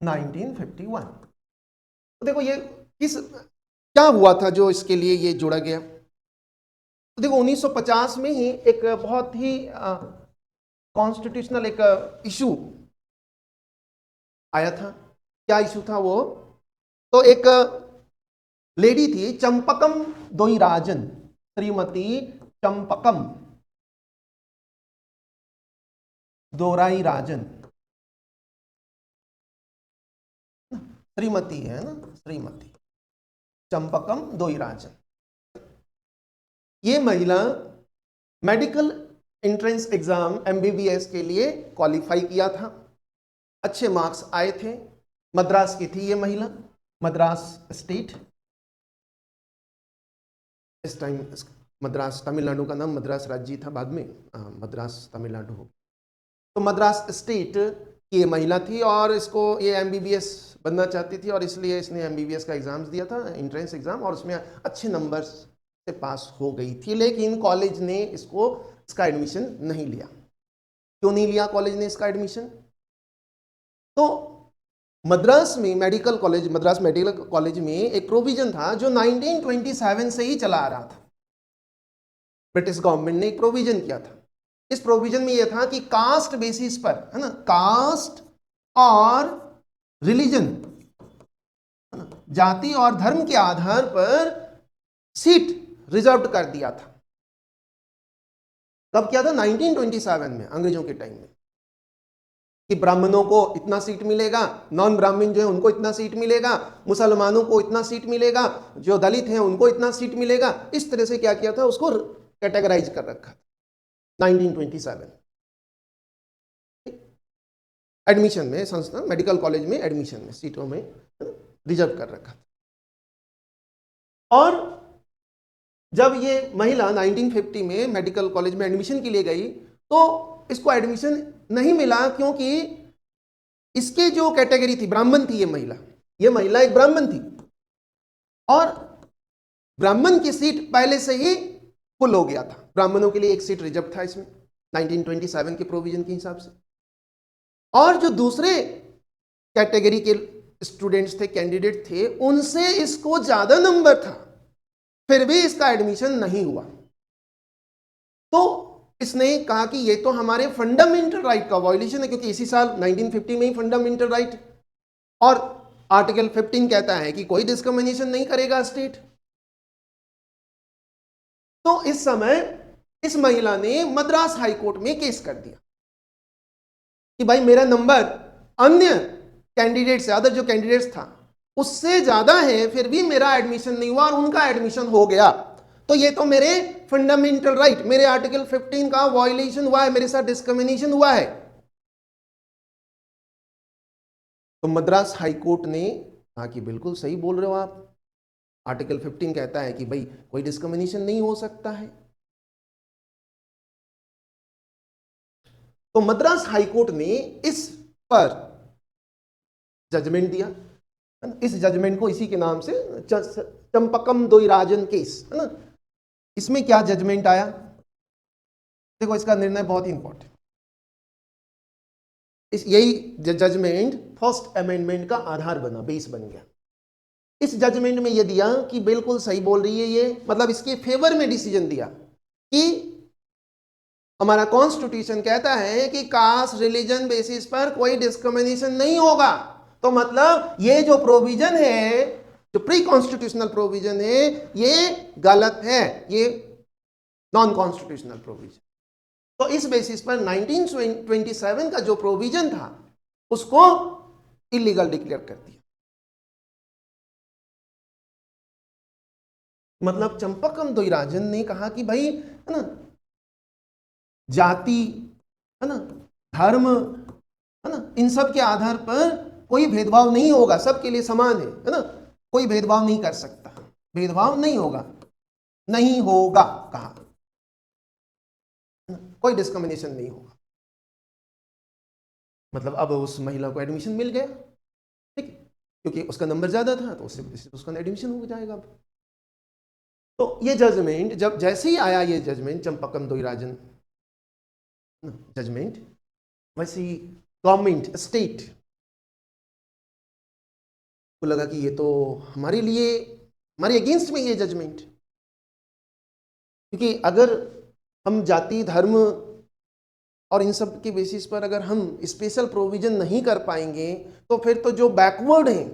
1951। तो देखो ये किस क्या हुआ था जो इसके लिए ये जोड़ा गया। तो देखो 1950 में ही एक बहुत ही कॉन्स्टिट्यूशनल एक इशू आया था। क्या इशू था वो? तो एक लेडी थी चंपकम दोईराजन, श्रीमती चंपकम दोराईराजन, श्रीमती है ना, श्रीमती चंपकम दोईराजन। ये महिला मेडिकल एंट्रेंस एग्जाम MBBS के लिए क्वालिफाई किया था, अच्छे मार्क्स आए थे। मद्रास की थी ये महिला, मद्रास स्टेट। इस टाइम मद्रास, तमिलनाडु का नाम मद्रास राज्य था, बाद में मद्रास तमिलनाडु हो। तो मद्रास स्टेट की ये महिला थी और इसको ये MBBS बनना चाहती थी और इसलिए इसने MBBS का एग्जाम्स दिया था, एंट्रेंस एग्जाम, और उसमें अच्छे नंबर से पास हो गई थी। लेकिन कॉलेज ने इसका एडमिशन नहीं लिया। क्यों नहीं लिया कॉलेज ने इसका एडमिशन? तो मद्रास में medical college, Madras medical college में एक प्रोविजन था जो 1927 से ही चला आ रहा था। ब्रिटिश गवर्नमेंट ने एक प्रोविजन किया था। इस प्रोविजन में यह था कि कास्ट बेसिस पर, है ना, कास्ट और रिलीजन, है ना, जाति और धर्म के आधार पर सीट रिजर्व कर दिया था। कब किया था? 1927 में, अंग्रेजों के टाइम में, कि ब्राह्मणों को इतना सीट मिलेगा, नॉन ब्राह्मण जो है उनको इतना सीट मिलेगा, मुसलमानों को इतना सीट मिलेगा, जो दलित हैं उनको इतना सीट मिलेगा। इस तरह से क्या किया था, उसको कैटेगराइज कर रखा 1927 एडमिशन में, संस्था मेडिकल कॉलेज में एडमिशन में सीटों में रिजर्व कर रखा। और जब ये महिला 1950 में मेडिकल कॉलेज में एडमिशन के लिए गई तो इसको एडमिशन नहीं मिला, क्योंकि इसके जो कैटेगरी थी, ब्राह्मण थी ये महिला एक ब्राह्मण थी और ब्राह्मण की सीट पहले से ही फुल हो गया था। ब्राह्मणों के लिए एक सीट रिजर्व था इसमें 1927 के प्रोविजन के हिसाब से। और जो दूसरे कैटेगरी के स्टूडेंट्स थे, कैंडिडेट थे, उनसे इसको ज्यादा नंबर था, फिर भी इसका एडमिशन नहीं हुआ। तो इसने कहा कि ये तो हमारे फंडामेंटल राइट का वायलेशन है, क्योंकि इसी साल 1950 में ही फंडामेंटल राइट, और आर्टिकल 15 कहता है कि कोई डिस्क्रिमिनेशन नहीं करेगा स्टेट। तो इस समय इस महिला ने मद्रास हाई कोर्ट में केस कर दिया कि भाई मेरा नंबर अन्य कैंडिडेट से, अदर जो कैंडिडेट्स था उससे ज्यादा है, फिर भी मेरा एडमिशन नहीं हुआ और उनका एडमिशन हो गया, तो ये तो मेरे फंडामेंटल राइट, मेरे आर्टिकल 15 का वायलेशन हुआ है, मेरे साथ डिस्क्रिमिनेशन हुआ है। तो मद्रास हाई कोर्ट ने कहा कि बिल्कुल सही बोल रहे हो आप, आर्टिकल 15 कहता है कि भाई कोई डिस्क्रिमिनेशन नहीं हो सकता है। तो मद्रास हाईकोर्ट ने इस पर जजमेंट दिया, है ना। इस जजमेंट को इसी के नाम से चंपकम द्वैराजन केस, है ना। इसमें क्या जजमेंट आया, देखो इसका निर्णय बहुत ही इंपॉर्टेंट। यही जजमेंट फर्स्ट अमेंडमेंट का आधार बना, बेस बन गया। इस जजमेंट में यह दिया कि बिल्कुल सही बोल रही है ये, मतलब इसके फेवर में डिसीजन दिया कि हमारा कॉन्स्टिट्यूशन कहता है कि कास्ट रिलीजन बेसिस पर कोई डिस्क्रिमिनेशन नहीं होगा। तो मतलब ये जो प्रोविजन है, जो प्री कॉन्स्टिट्यूशनल प्रोविजन है, ये गलत है, ये नॉन कॉन्स्टिट्यूशनल प्रोविजन। तो इस बेसिस पर 1927 का जो प्रोविजन था उसको इलीगल डिक्लेयर कर दिया। मतलब चंपकम द्वैराजन ने कहा कि भाई, है ना, जाति, है ना, धर्म, है ना, इन सब के आधार पर कोई भेदभाव नहीं होगा, सबके लिए समान है ना, कोई भेदभाव नहीं कर सकता, भेदभाव नहीं होगा, नहीं होगा कहा, कोई डिस्क्रिमिनेशन नहीं होगा। मतलब अब उस महिला को एडमिशन मिल गया, ठीक है, क्योंकि उसका नंबर ज्यादा था तो उससे उसका एडमिशन हो जाएगा अब। तो ये जजमेंट जब जैसे ही आया, ये जजमेंट चंपकम द्वैराजन जजमेंट, वैसे ही गवर्नमेंट, स्टेट को लगा कि ये तो हमारे लिए, हमारे अगेंस्ट में ये जजमेंट, क्योंकि अगर हम जाति, धर्म और इन सब के बेसिस पर अगर हम स्पेशल प्रोविजन नहीं कर पाएंगे तो फिर तो जो बैकवर्ड हैं,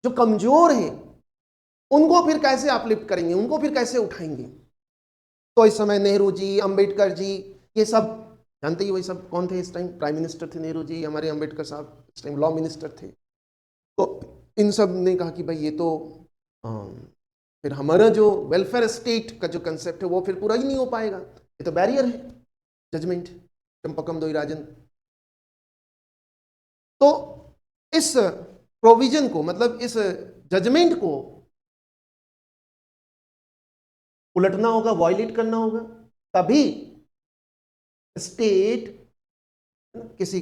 जो कमजोर हैं, उनको फिर कैसे अपलिफ्ट करेंगे, उनको फिर कैसे उठाएंगे। तो इस समय नेहरू जी, अंबेडकर जी, ये सब जानते ही, वही सब कौन थे इस टाइम, प्राइम मिनिस्टर थे नेहरू जी, हमारे अंबेडकर साहब इस टाइम लॉ मिनिस्टर थे। तो इन सब ने कहा कि भाई ये तो फिर हमारा जो वेलफेयर स्टेट का जो कंसेप्ट है वो फिर पूरा ही नहीं हो पाएगा, ये तो बैरियर है जजमेंट चंपकम द्वैराजन। तो इस प्रोविजन को, मतलब इस जजमेंट को उलटना होगा, वायलेट करना होगा, तभी स्टेट किसी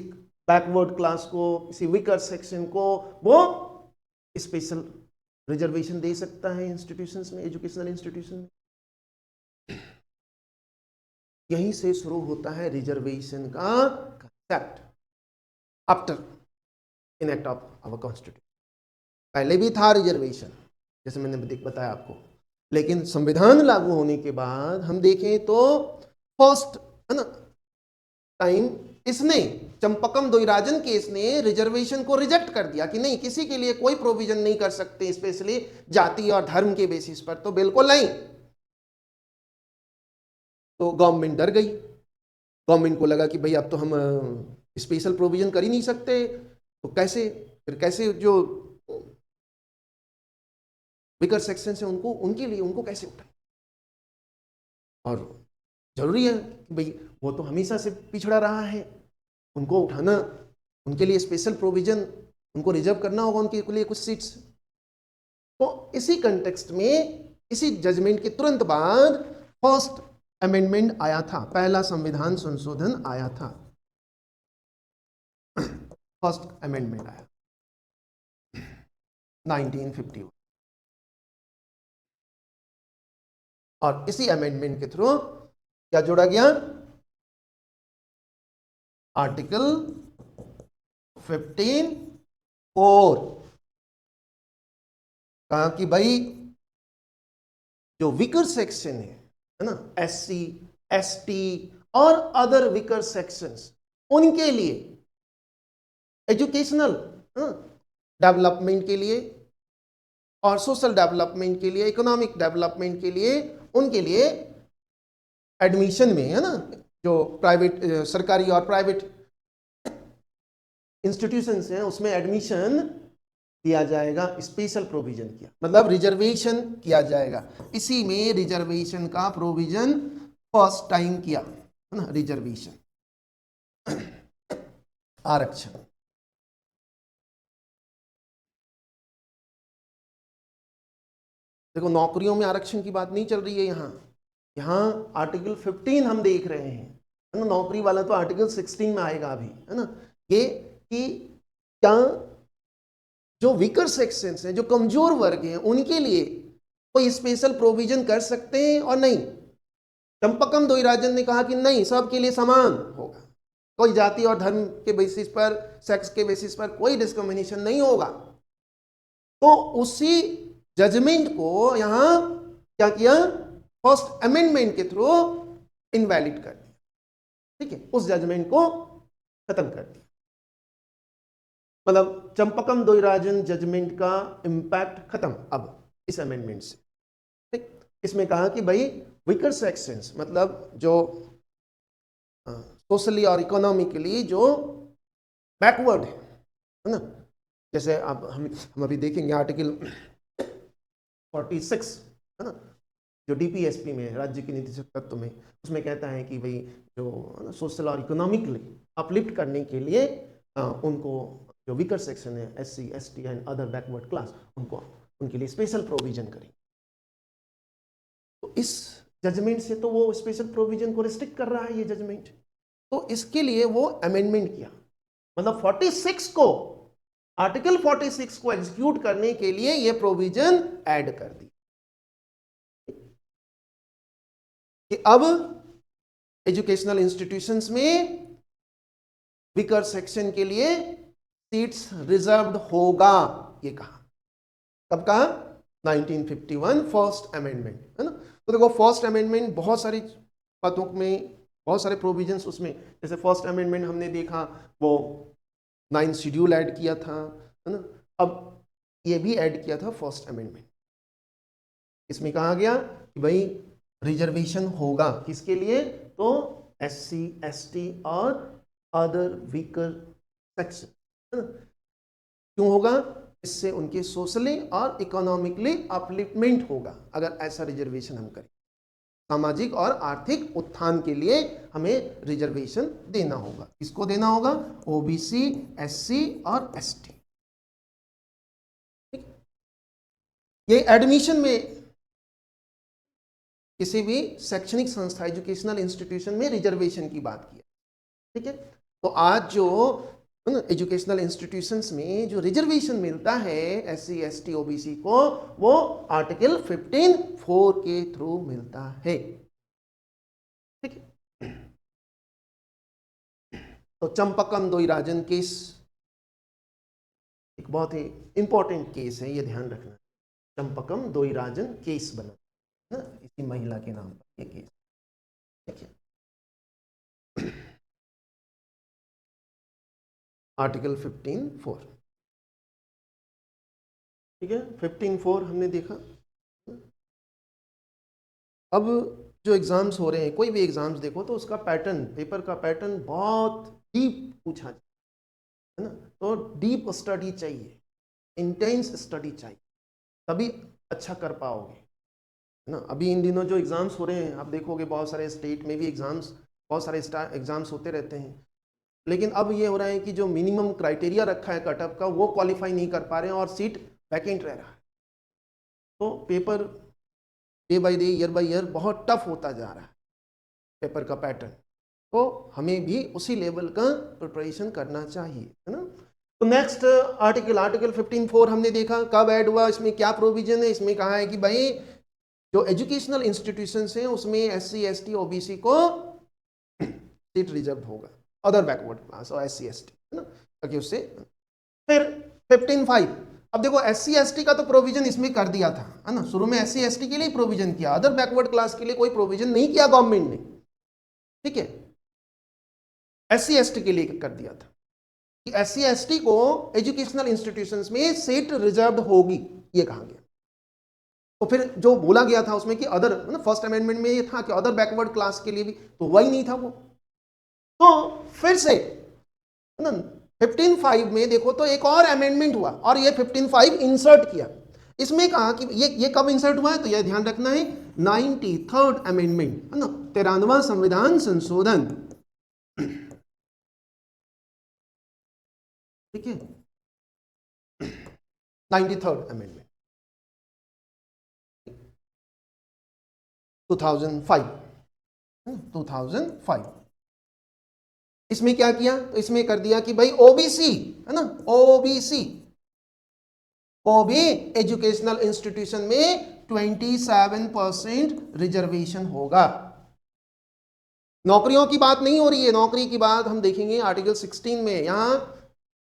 बैकवर्ड क्लास को, किसी वीकर सेक्शन को वो स्पेशल रिजर्वेशन दे सकता है इंस्टीट्यूशंस में, एजुकेशनल इंस्टीट्यूशन में। यहीं से शुरू होता है रिजर्वेशन का concept after enact of our constitution. पहले भी था रिजर्वेशन, जैसे मैंने बताया आपको, लेकिन संविधान लागू होने के बाद हम देखें तो फर्स्ट, है ना, टाइम इसने, चंपकम द्वैराजन केस ने रिजर्वेशन को रिजेक्ट कर दिया कि नहीं, किसी के लिए कोई प्रोविजन नहीं कर सकते स्पेशली जाति और धर्म के बेसिस पर, तो बिल्कुल नहीं। तो गवर्नमेंट डर गई, गवर्नमेंट को लगा कि भाई अब तो हम स्पेशल प्रोविजन कर ही नहीं सकते, तो कैसे, फिर कैसे जो वीकर सेक्शन है उनको, उनके लिए उनको कैसे उठाए। और जरूरी है कि भाई वो तो हमेशा से पिछड़ा रहा है, उनको उठाना, उनके लिए स्पेशल प्रोविजन, उनको रिजर्व करना होगा उनके लिए कुछ सीट्स। तो इसी कंटेक्स्ट में, इसी जजमेंट के तुरंत बाद फर्स्ट अमेंडमेंट आया था, पहला संविधान संशोधन आया था, फर्स्ट अमेंडमेंट आया 1951। और इसी अमेंडमेंट के थ्रू क्या जोड़ा गया, आर्टिकल 15 और कहा कि भाई जो वीकर सेक्शन है ना, SC, ST और अदर वीकर सेक्शंस, उनके लिए एजुकेशनल डेवलपमेंट के लिए और सोशल डेवलपमेंट के लिए, इकोनॉमिक डेवलपमेंट के लिए, उनके लिए एडमिशन में, है ना, जो प्राइवेट, सरकारी और प्राइवेट इंस्टीट्यूशंस हैं उसमें एडमिशन दिया जाएगा, स्पेशल प्रोविजन किया, मतलब रिजर्वेशन किया जाएगा। इसी में रिजर्वेशन का प्रोविजन फर्स्ट टाइम किया, है ना, रिजर्वेशन, आरक्षण। देखो नौकरियों में आरक्षण की बात नहीं चल रही है यहाँ, यहाँ आर्टिकल 15 हम देख रहे हैं, है ना, नौकरी वाला तो आर्टिकल 16 में आएगा अभी, है ना, ये कि क्या जो वीकर सेक्शंस हैं, जो कमजोर वर्ग हैं, उनके लिए कोई स्पेशल प्रोविजन कर सकते हैं और नहीं। चंपकम दोईराजन ने कहा कि नहीं, सबके लिए समान होगा, कोई जाति और धर्म के बेसिस पर, सेक्स के बेसिस पर कोई डिस्क्रिमिनेशन नहीं होगा। तो उसी जजमेंट को यहां क्या किया, फर्स्ट अमेंडमेंट के थ्रू इनवैलिड कर दिया। ठीक है, उस जजमेंट को खत्म कर दिया। मतलब चंपकम दोईराजन जजमेंट का इंपैक्ट खत्म अब इस अमेंडमेंट से। ठीक, इसमें कहा कि भाई वीकर सेक्शंस, मतलब जो सोशली और इकोनॉमिकली जो बैकवर्ड है ना, जैसे अब हम अभी देखेंगे आर्टिकल 46, है ना, जो डीपीएसपी में, राज्य की नीति तत्व में, उसमें कहता है कि भाई जो सोशल और इकोनॉमिकली अपलिफ्ट करने के लिए उनको जो वीकर सेक्शन है, SC, ST and other backward class, उनको उनके लिए स्पेशल प्रोविजन करें। तो इस जजमेंट से तो वो स्पेशल प्रोविजन को रिस्ट्रिक्ट कर रहा है ये जजमेंट, तो इसके लिए वो अमेंडमेंट किया। मतलब 46 को, आर्टिकल 46 को एग्जीक्यूट करने के लिए ये प्रोविजन ऐड कर दी कि अब एजुकेशनल इंस्टीट्यूशंस में वीकर सेक्शन के लिए सीट्स रिजर्व्ड होगा। ये कहा, कब कहा, 1951 फर्स्ट अमेंडमेंट, है ना। तो देखो फर्स्ट अमेंडमेंट बहुत सारी बातों में, बहुत सारे प्रोविजंस उसमें, जैसे फर्स्ट अमेंडमेंट हमने देखा वो 9 शेड्यूल ऐड किया था, है ना। अब ये भी ऐड किया था फर्स्ट अमेंडमेंट। इसमें कहा गया कि भाई रिजर्वेशन होगा किसके लिए, तो एससी, एसटी और अदर वीकर सेक्शन, है ना। क्यों होगा, इससे उनके सोशली और इकोनॉमिकली अपलिफ्टमेंट होगा अगर ऐसा रिजर्वेशन हम करें। सामाजिक और आर्थिक उत्थान के लिए हमें रिजर्वेशन देना होगा। किसको देना होगा, ओबीसी, एससी और एसटी। ये एडमिशन में किसी भी शैक्षणिक संस्था, एजुकेशनल इंस्टीट्यूशन में रिजर्वेशन की बात की। ठीक है, तो आज जो एजुकेशनल इंस्टीट्यूशंस में जो रिजर्वेशन मिलता है एससी, एसटी, ओबीसी को, वो आर्टिकल 15(4) के थ्रू मिलता है। ठीक है, तो चंपकम दोईराजन केस एक बहुत ही इंपॉर्टेंट केस है, ये ध्यान रखना। चंपकम दोईराजन केस बना ना इसी महिला के नाम पर ये केस। ठीक है, आर्टिकल 15(4), ठीक है, 15(4) हमने देखा। अब जो एग्जाम्स हो रहे हैं, कोई भी एग्जाम्स देखो तो उसका पैटर्न, पेपर का पैटर्न बहुत डीप पूछा जाए, है ना। तो डीप स्टडी चाहिए, इंटेंस स्टडी चाहिए, तभी अच्छा कर पाओगे, है ना। अभी इन दिनों जो एग्जाम्स हो रहे हैं, आप देखोगे बहुत सारे स्टेट में भी एग्जाम्स, बहुत सारे एग्जाम्स होते रहते हैं, लेकिन अब ये हो रहा है कि जो मिनिमम क्राइटेरिया रखा है कटअप का, वो क्वालिफाई नहीं कर पा रहे हैं और सीट वैकेंट रह रहा है। तो paper day by day, year by year बहुत टफ होता जा रहा है पेपर का पैटर्न। तो हमें भी उसी लेवल का प्रिपरेशन करना चाहिए, है ना। तो नेक्स्ट आर्टिकल 15(4) हमने देखा, कब ऐड हुआ, इसमें क्या प्रोविजन है। इसमें कहा है कि भाई जो एजुकेशनल इंस्टीट्यूशंस हैं उसमें एससी, एसटी, ओबीसी को सीट रिजर्व होगा, अदर बैकवर्ड क्लास और एससी, एसटी, है ना, ताकि उससे। फिर 15(5), अब देखो एससी, एसटी का तो प्रोविजन इसमें कर दिया था, है ना। शुरू में एससी, एसटी के लिए प्रोविजन किया, अदर बैकवर्ड क्लास के लिए कोई प्रोविजन नहीं किया गवर्नमेंट ने। ठीक है, एससी, एसटी के लिए कर दिया था कि एससी, एसटी को एजुकेशनल इंस्टीट्यूशंस में सीट रिजर्व्ड होगी, ये कहा गया। तो फिर जो बोला गया था उसमें कि अदर, फर्स्ट अमेंडमेंट में ये था कि अदर बैकवर्ड क्लास के लिए भी, तो वही नहीं था वो। तो फिर से 15(5) में देखो तो एक और अमेंडमेंट हुआ और ये 15(5) इंसर्ट किया। इसमें कहा कि ये कब इंसर्ट हुआ है, तो ये ध्यान रखना है, 93rd अमेंडमेंट, है ना, 93वां संविधान संशोधन। ठीक है, 93rd अमेंडमेंट 2005, 2005। इसमें क्या किया, तो इसमें कर दिया कि भाई ओबीसी है ना, ओबीसी को भी एजुकेशनल इंस्टीट्यूशन में 27% रिजर्वेशन होगा। नौकरियों की बात नहीं हो रही है, नौकरी की बात हम देखेंगे आर्टिकल 16 में। यहां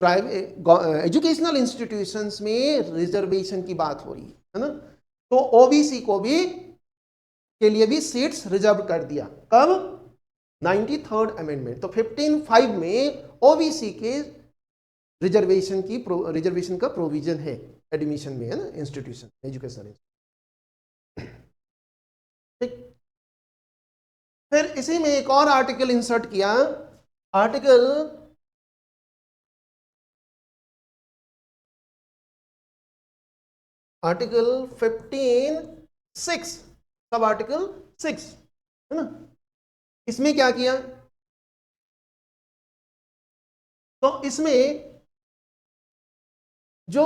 प्राइवेट एजुकेशनल इंस्टीट्यूशंस में रिजर्वेशन की बात हो रही है ना। तो ओबीसी को भी के लिए भी सीट्स रिजर्व कर दिया। कब? 93rd amendment. तो 15(5) में ओबीसी के रिजर्वेशन का प्रोविजन है एडमिशन में, है ना, इंस्टीट्यूशन एजुकेशन। ठीक, फिर इसी में एक और आर्टिकल इंसर्ट किया, आर्टिकल 15(6), सब आर्टिकल 6 है ना। इसमें क्या किया, तो इसमें जो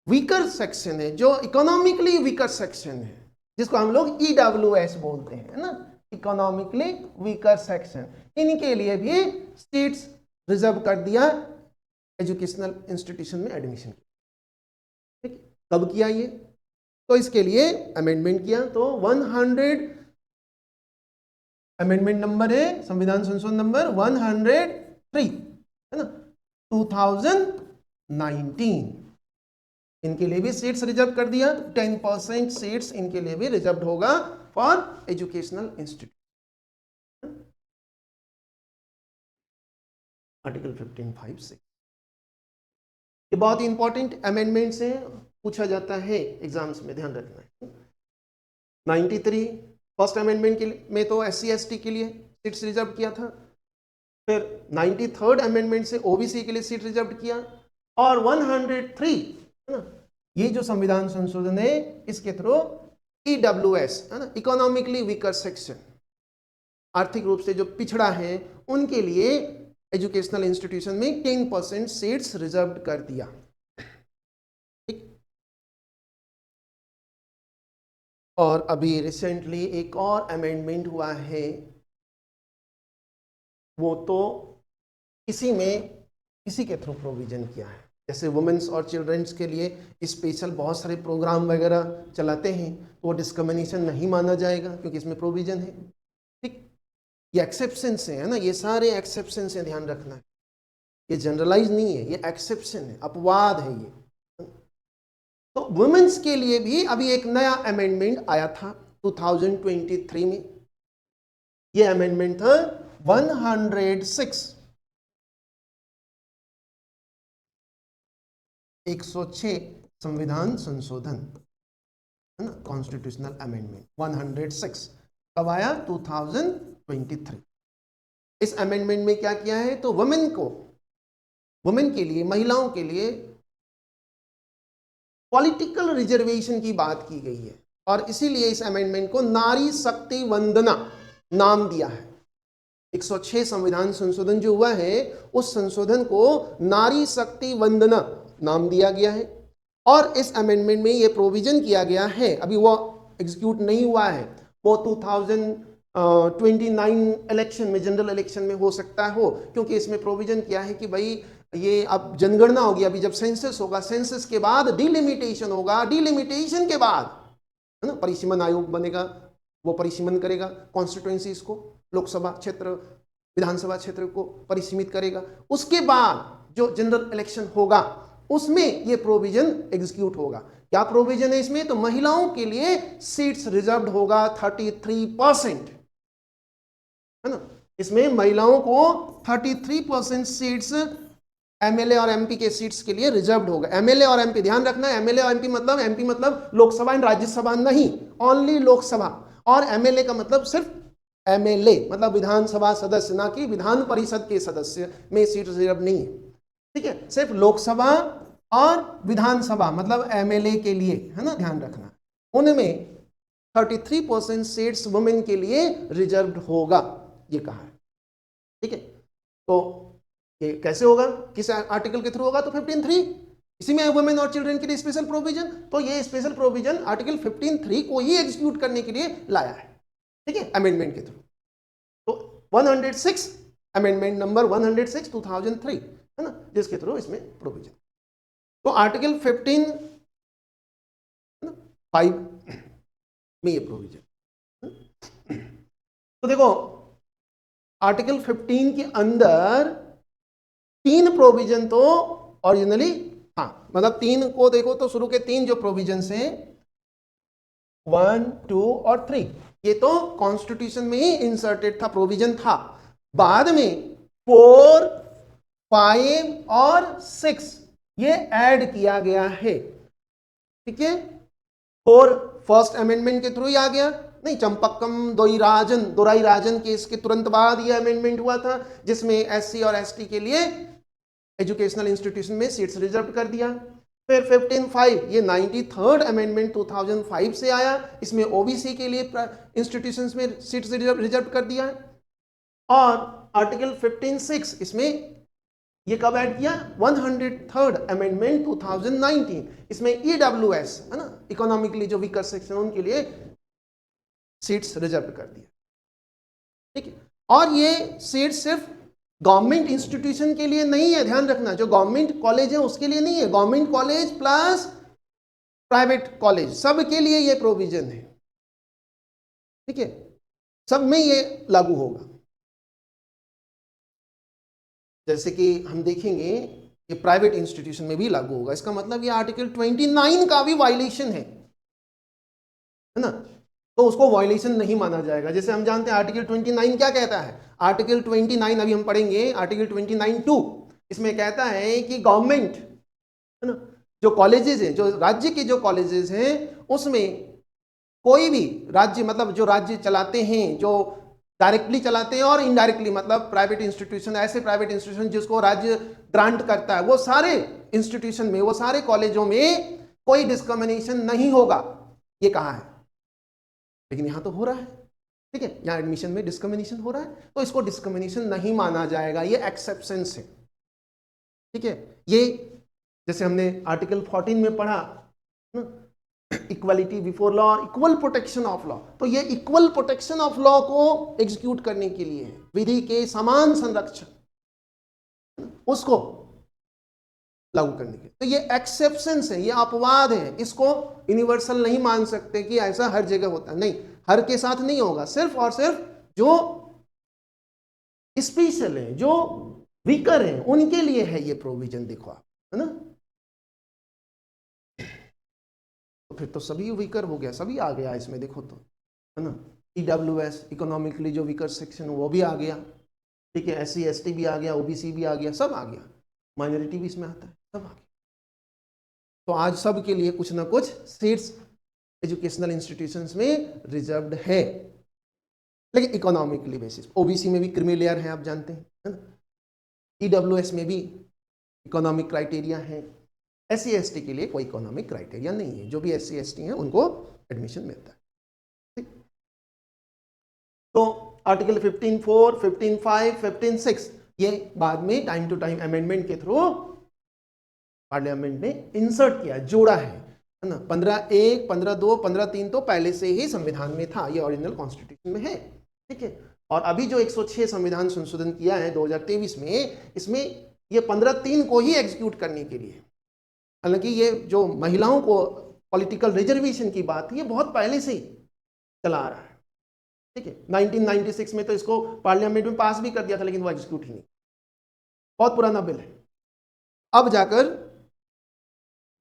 वीकर सेक्शन है, जो इकोनॉमिकली वीकर सेक्शन है, जिसको हम लोग ईडब्ल्यूएस बोलते हैं ना, इकोनॉमिकली वीकर सेक्शन, इनके लिए भी सीट्स रिजर्व कर दिया एजुकेशनल इंस्टीट्यूशन में एडमिशन की। ठीक, कब किया ये, तो इसके लिए अमेंडमेंट किया। तो 100 अमेंडमेंट नंबर है, संविधान संशोधन नंबर 103 है ना, 2019। इनके लिए भी सीट्स रिजर्व कर दिया। 10% सीट्स इनके लिए भी रिजर्व होगा फॉर एजुकेशनल इंस्टीट्यूट। आर्टिकल 15(5)(6) ये बहुत ही इंपॉर्टेंट अमेंडमेंट्स हैं, पूछा जाता है एग्जाम्स में, ध्यान रखना है। 93 फर्स्ट अमेंडमेंट के में तो SC/ST के लिए सीट्स रिजर्व किया था। फिर 93rd अमेंडमेंट से ओबीसी के लिए सीट रिजर्व किया। और 103 है ना, ये जो संविधान संशोधन है, इसके थ्रू ईडब्ल्यूएस है ना, इकोनॉमिकली वीकर सेक्शन, आर्थिक रूप से जो पिछड़ा है, उनके लिए एजुकेशनल इंस्टीट्यूशन में 10% सीट्स रिजर्व कर दिया। ठीक, और अभी रिसेंटली एक और अमेंडमेंट हुआ है, वो तो इसी के थ्रू प्रोविजन किया है। जैसे वुमेन्स और चिल्ड्रंस के लिए स्पेशल बहुत सारे प्रोग्राम वगैरह चलाते हैं, तो वो डिस्क्रिमिनेशन नहीं माना जाएगा क्योंकि इसमें प्रोविजन है। ठीक, ये एक्सेप्शंस है ना, ये सारे एक्सेप्शंस हैं, ध्यान रखना है। ये जनरलाइज नहीं है, ये एक्सेप्शन है, अपवाद है ये। तो वुमेन्स के लिए भी अभी एक नया अमेंडमेंट आया था 2023 में। ये अमेंडमेंट था 106, 106 संविधान संशोधन है ना, कॉन्स्टिट्यूशनल अमेंडमेंट 106 कब आया? 2023। इस अमेंडमेंट में क्या किया है, तो वुमेन के लिए, महिलाओं के लिए पॉलिटिकल रिजर्वेशन की बात की गई है, और इसीलिए इस अमेंडमेंट को नारी शक्ति वंदना नाम दिया है। 106 संविधान संशोधन जो हुआ है, उस संशोधन को नारी शक्ति वंदना नाम दिया गया है। और इस अमेंडमेंट में यह प्रोविजन किया गया है, अभी वो एग्जीक्यूट नहीं हुआ है, वो 2029 इलेक्शन में, जनरल इलेक्शन में हो सकता हो, क्योंकि इसमें प्रोविजन किया है कि भाई ये अब जनगणना होगी, अभी जब सेंसस होगा, सेंसस के बाद डिलिमिटेशन होगा, डिलिमिटेशन के बाद है ना परिसीमन आयोग बनेगा, वो परिसीमन करेगा कॉन्स्टिट्यूएंसीज को, लोकसभा क्षेत्र, विधानसभा क्षेत्र को परिसीमित करेगा। उसके बाद जो जनरल इलेक्शन होगा, उसमें ये प्रोविजन एग्जीक्यूट होगा। क्या प्रोविजन है इसमें, तो महिलाओं के लिए सीट्स रिजर्व्ड होगा 33%, है ना। इसमें महिलाओं को 33% सीट्स एमएलए और एमपी के सीट्स के लिए रिजर्व्ड होगा। एमएलए और एमपी, ध्यान रखना, एमएलए और एमपी मतलब लोकसभा एंड राज्यसभा नहीं, ओनली लोकसभा। और एमएलए का मतलब सिर्फ एमएलए मतलब विधानसभा सदस्य, ना कि विधान परिषद के सदस्य में सीट रिजर्व नहीं है। ठीक है, सिर्फ लोकसभा और विधानसभा मतलब एमएलए के लिए, है ना, ध्यान रखना। उनमें 33% सीट्स वुमेन के लिए रिजर्व्ड होगा, ये कहा है। ठीक है, तो ये कैसे होगा, किस आर्टिकल के थ्रू होगा, तो 15(3), इसी में वुमेन और चिल्ड्रन के लिए स्पेशल प्रोविजन। तो ये स्पेशल प्रोविजन आर्टिकल 15(3) को ही एग्जीक्यूट करने के लिए लाया है, ठीक है, अमेंडमेंट के थ्रू। तो 106 अमेंडमेंट नंबर 106 2003 है ना, जिसके थ्रू इसमें प्रोविजन। तो आर्टिकल 15(5) में ये प्रोविजन। तो देखो आर्टिकल 15 के अंदर 3 प्रोविजन तो ओरिजिनली, हाँ मतलब 3 को देखो तो शुरू के 3 जो प्रोविजन हैं 1, 2 और 3 ये तो कॉन्स्टिट्यूशन में ही इंसर्टेड था, प्रोविजन था। बाद में 4, 5 और 6 ये ऐड किया गया है। ठीक है, 4 फर्स्ट अमेंडमेंट के थ्रू ही आ गया, नहीं चंपक्कम दोराईराजन केस के तुरंत बाद ये अमेंडमेंट हुआ था, जिसमें एससी और एसटी के लिए एजुकेशनल इंस्टीट्यूशन में सीट्स रिजर्व कर दिया। फिर 15(5) ये 93rd अमेंडमेंट 2005 से आया, इसमें ओबीसी के लिए इंस्टीट्यूशंस में सीट्स रिजर्व कर दिया। और आर्टिकल 15(6) इसमें ये कब ऐड किया, 103rd अमेंडमेंट 2019, इसमें ईडब्ल्यूएस है ना, इकोनॉमिकली जो वीकर सेक्शन उनके लिए सीट्स रिजर्व कर दिया। ठीक है, और ये सीट्स सिर्फ गवर्नमेंट इंस्टीट्यूशन के लिए नहीं है, ध्यान रखना, जो गवर्नमेंट कॉलेज है उसके लिए नहीं है, government college plus private college सबके लिए ये प्रोविजन है। ठीक है, सब में ये लागू होगा। जैसे कि हम देखेंगे ये प्राइवेट इंस्टीट्यूशन में भी लागू होगा, इसका मतलब ये आर्टिकल 29 का भी वायलेशन है ना, तो उसको वायलेशन नहीं माना जाएगा। जैसे हम जानते हैं आर्टिकल 29 क्या कहता है, आर्टिकल 29 अभी हम पढ़ेंगे, आर्टिकल 29(2) इसमें कहता है कि गवर्नमेंट है ना, जो कॉलेजेस हैं, जो राज्य के जो कॉलेजेस हैं, उसमें कोई भी राज्य, मतलब जो राज्य चलाते हैं, जो डायरेक्टली चलाते हैं और इनडायरेक्टली, मतलब प्राइवेट इंस्टीट्यूशन, ऐसे प्राइवेट इंस्टीट्यूशन जिसको राज्य ग्रांट करता है, वो सारे इंस्टीट्यूशन में, वो सारे कॉलेजों में कोई डिस्क्रिमिनेशन नहीं होगा, ये कहा है। लेकिन यहां तो हो रहा है, ठीक है, यहां एडमिशन में डिस्क्रिमिनेशन हो रहा है, तो इसको डिस्क्रिमिनेशन नहीं माना जाएगा, ये एक्सेप्शंस है। ठीक है, ये जैसे हमने आर्टिकल 14 में पढ़ा equality before law, equal protection of law, तो ये इक्वल प्रोटेक्शन ऑफ लॉ को एग्जीक्यूट करने के लिए है, विधि के समान संरक्षण उसको लागू करने के लिए। तो ये एक्सेप्शंस है, ये अपवाद है, इसको यूनिवर्सल नहीं मान सकते कि ऐसा हर जगह होता है, नहीं, हर के साथ नहीं होगा, सिर्फ और सिर्फ जो स्पेशल है, जो वीकर है, उनके लिए है ये प्रोविजन। देखो आप, है ना, तो फिर तो सभी वीकर हो गया, सभी आ गया इसमें, देखो तो, है ना, ईडब्ल्यूएस इकोनॉमिकली जो वीकर सेक्शन वो भी आ गया। ठीक है, एससी एसटी भी आ गया, ओबीसी भी आ गया, सब आ गया, माइनॉरिटी भी इसमें आता है, सब आ गया। तो आज सब के लिए कुछ ना कुछ सीट्स एजुकेशनल इंस्टीट्यूशंस में रिजर्व्ड है, लेकिन इकोनॉमिकली बेसिस। ओबीसी में भी क्रीमी लेयर है, आप जानते हैं, है ना, ईडब्ल्यूएस में भी इकोनॉमिक क्राइटेरिया है, एससी एसटी के लिए कोई इकोनॉमिक क्राइटेरिया नहीं है, जो भी एससी एसटी हैं उनको एडमिशन मिलता है। ठीक, तो आर्टिकल 15(4), 15(5), 15(6) ये बाद में टाइम टू टाइम अमेंडमेंट के थ्रू पार्लियामेंट ने इंसर्ट किया, जोड़ा है ना। 15(1), 15(2), 15(3) तो पहले से ही संविधान में था, ये ओरिजिनल कॉन्स्टिट्यूशन में है। ठीक है, और अभी जो 106 संविधान संशोधन किया है 2023 में, इसमें ये 15(3) को ही एग्जीक्यूट करने के लिए, हालांकि ये जो महिलाओं को पॉलिटिकल रिजर्वेशन की बात, ये बहुत पहले से ही चला आ रहा है। ठीक है, 1996 में तो इसको पार्लियामेंट में पास भी कर दिया था, लेकिन वो एग्जीक्यूट ही नहीं, बहुत पुराना बिल है। अब जाकर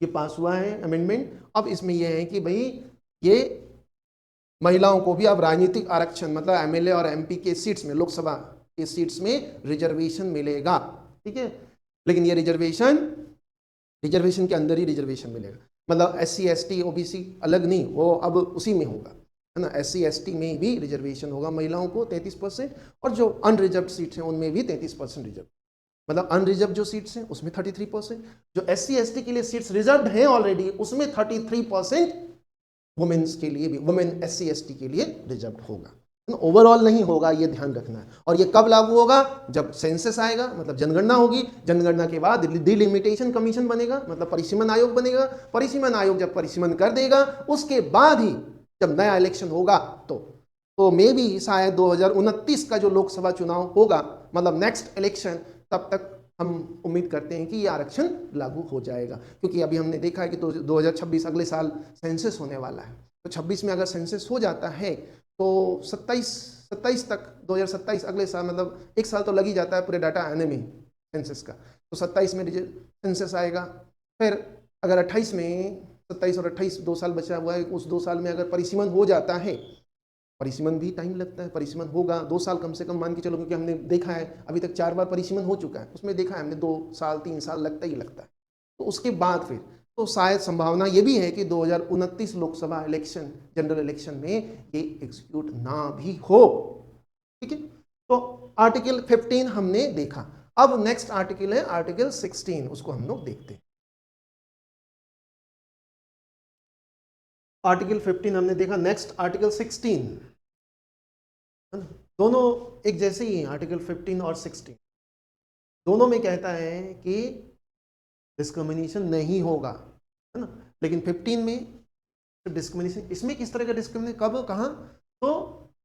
ये पास हुआ है अमेंडमेंट। अब इसमें यह है कि भाई ये महिलाओं को भी अब राजनीतिक आरक्षण, मतलब एमएलए और एमपी के सीट्स में, लोकसभा के सीट्स में रिजर्वेशन मिलेगा। ठीक है, लेकिन ये रिजर्वेशन के अंदर ही रिजर्वेशन मिलेगा, मतलब एससी एसटी ओबीसी अलग नहीं, वो अब उसी में होगा, है ना। एससी एसटी में भी रिजर्वेशन होगा महिलाओं को 33%, और जो अनरिजर्व सीट्स हैं उनमें भी 33% रिजर्व, मतलब अनरिजर्व जो सीट्स हैं उसमें 33%, जो एससी एसटी के लिए सीट्स रिजर्व हैं ऑलरेडी उसमें 33% वुमेन्स के लिए भी, वुमेन एससी एसटी के लिए रिजर्व होगा, ओवरऑल नहीं होगा, ये ध्यान रखना है। और ये कब लागू होगा, जब सेंसस आएगा, मतलब जनगणना होगी, जनगणना के बाद डिलिमिटेशन कमीशन बनेगा, मतलब परिसीमन आयोग बनेगा, परिसीमन आयोग जब परिसीमन कर देगा उसके बाद ही जब नया इलेक्शन होगा तो तो मे भी शायद 2029 का जो लोकसभा चुनाव होगा, मतलब नेक्स्ट इलेक्शन, तब तक हम उम्मीद करते हैं कि ये आरक्षण लागू हो जाएगा। क्योंकि अभी हमने देखा है कि 2026 अगले साल सेंसस होने वाला है, तो 26 में अगर सेंसस हो जाता है तो 27 तक, 2027 अगले साल, मतलब एक साल तो लग ही जाता है पूरे डाटा आने में सेंसस का। तो 27 में सेंसस आएगा, फिर अगर 28 में, 27 और 28 2 साल बचा हुआ है, उस 2 साल में अगर परिसीमन हो जाता है, परिसीमन भी टाइम लगता है, परिसीमन होगा 2 साल कम से कम मान के चलो, क्योंकि हमने देखा है अभी तक 4 बार परिसीमन हो चुका है, उसमें देखा है हमने 2 साल 3 साल लगता ही लगता है। तो उसके बाद फिर तो शायद संभावना ये भी है कि 2029 लोकसभा इलेक्शन, जनरल इलेक्शन में ये एग्जीक्यूट ना भी हो। ठीक है, तो आर्टिकल 15 हमने देखा। अब नेक्स्ट आर्टिकल है आर्टिकल 16, उसको हम लोग देखते हैं। आर्टिकल 15 हमने देखा, नेक्स्ट आर्टिकल 16, दोनों एक जैसे ही हैं, आर्टिकल 15 और 16 दोनों में कहता है कि डिस्क्रिमिनेशन नहीं होगा, है ना। लेकिन 15 में डिस्क्रिमिनेशन, इसमें किस तरह का डिस्क्रिमिनेशन, कब, कहाँ, तो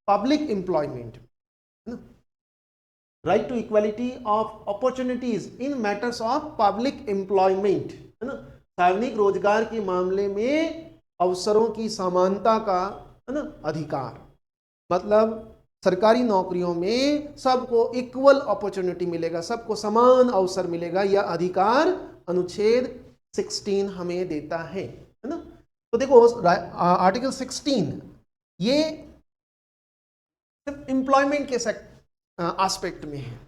पब्लिक एम्प्लॉयमेंट, है ना, right to equality of opportunities in matters of public employment, है ना, सार्वजनिक रोजगार के मामले में अवसरों की समानता का, है ना, अधिकार। मतलब सरकारी नौकरियों में सबको इक्वल अपॉर्चुनिटी मिलेगा, सबको समान अवसर मिलेगा, यह अधिकार अनुच्छेद 16 हमें देता है ना। तो देखो आर्टिकल 16 ये सिर्फ एम्प्लॉयमेंट के एस्पेक्ट में है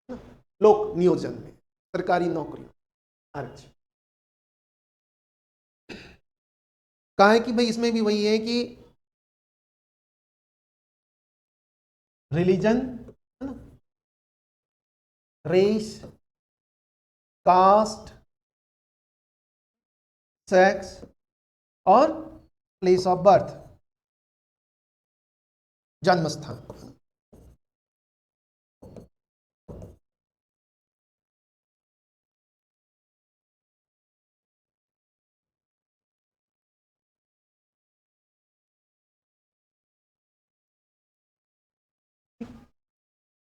ना? लोक नियोजन में, सरकारी नौकरियों आरक्षण कहा है कि भाई इसमें भी वही है कि रिलीजन, है ना, रेस, कास्ट, सेक्स और प्लेस ऑफ बर्थ, जन्म स्थान।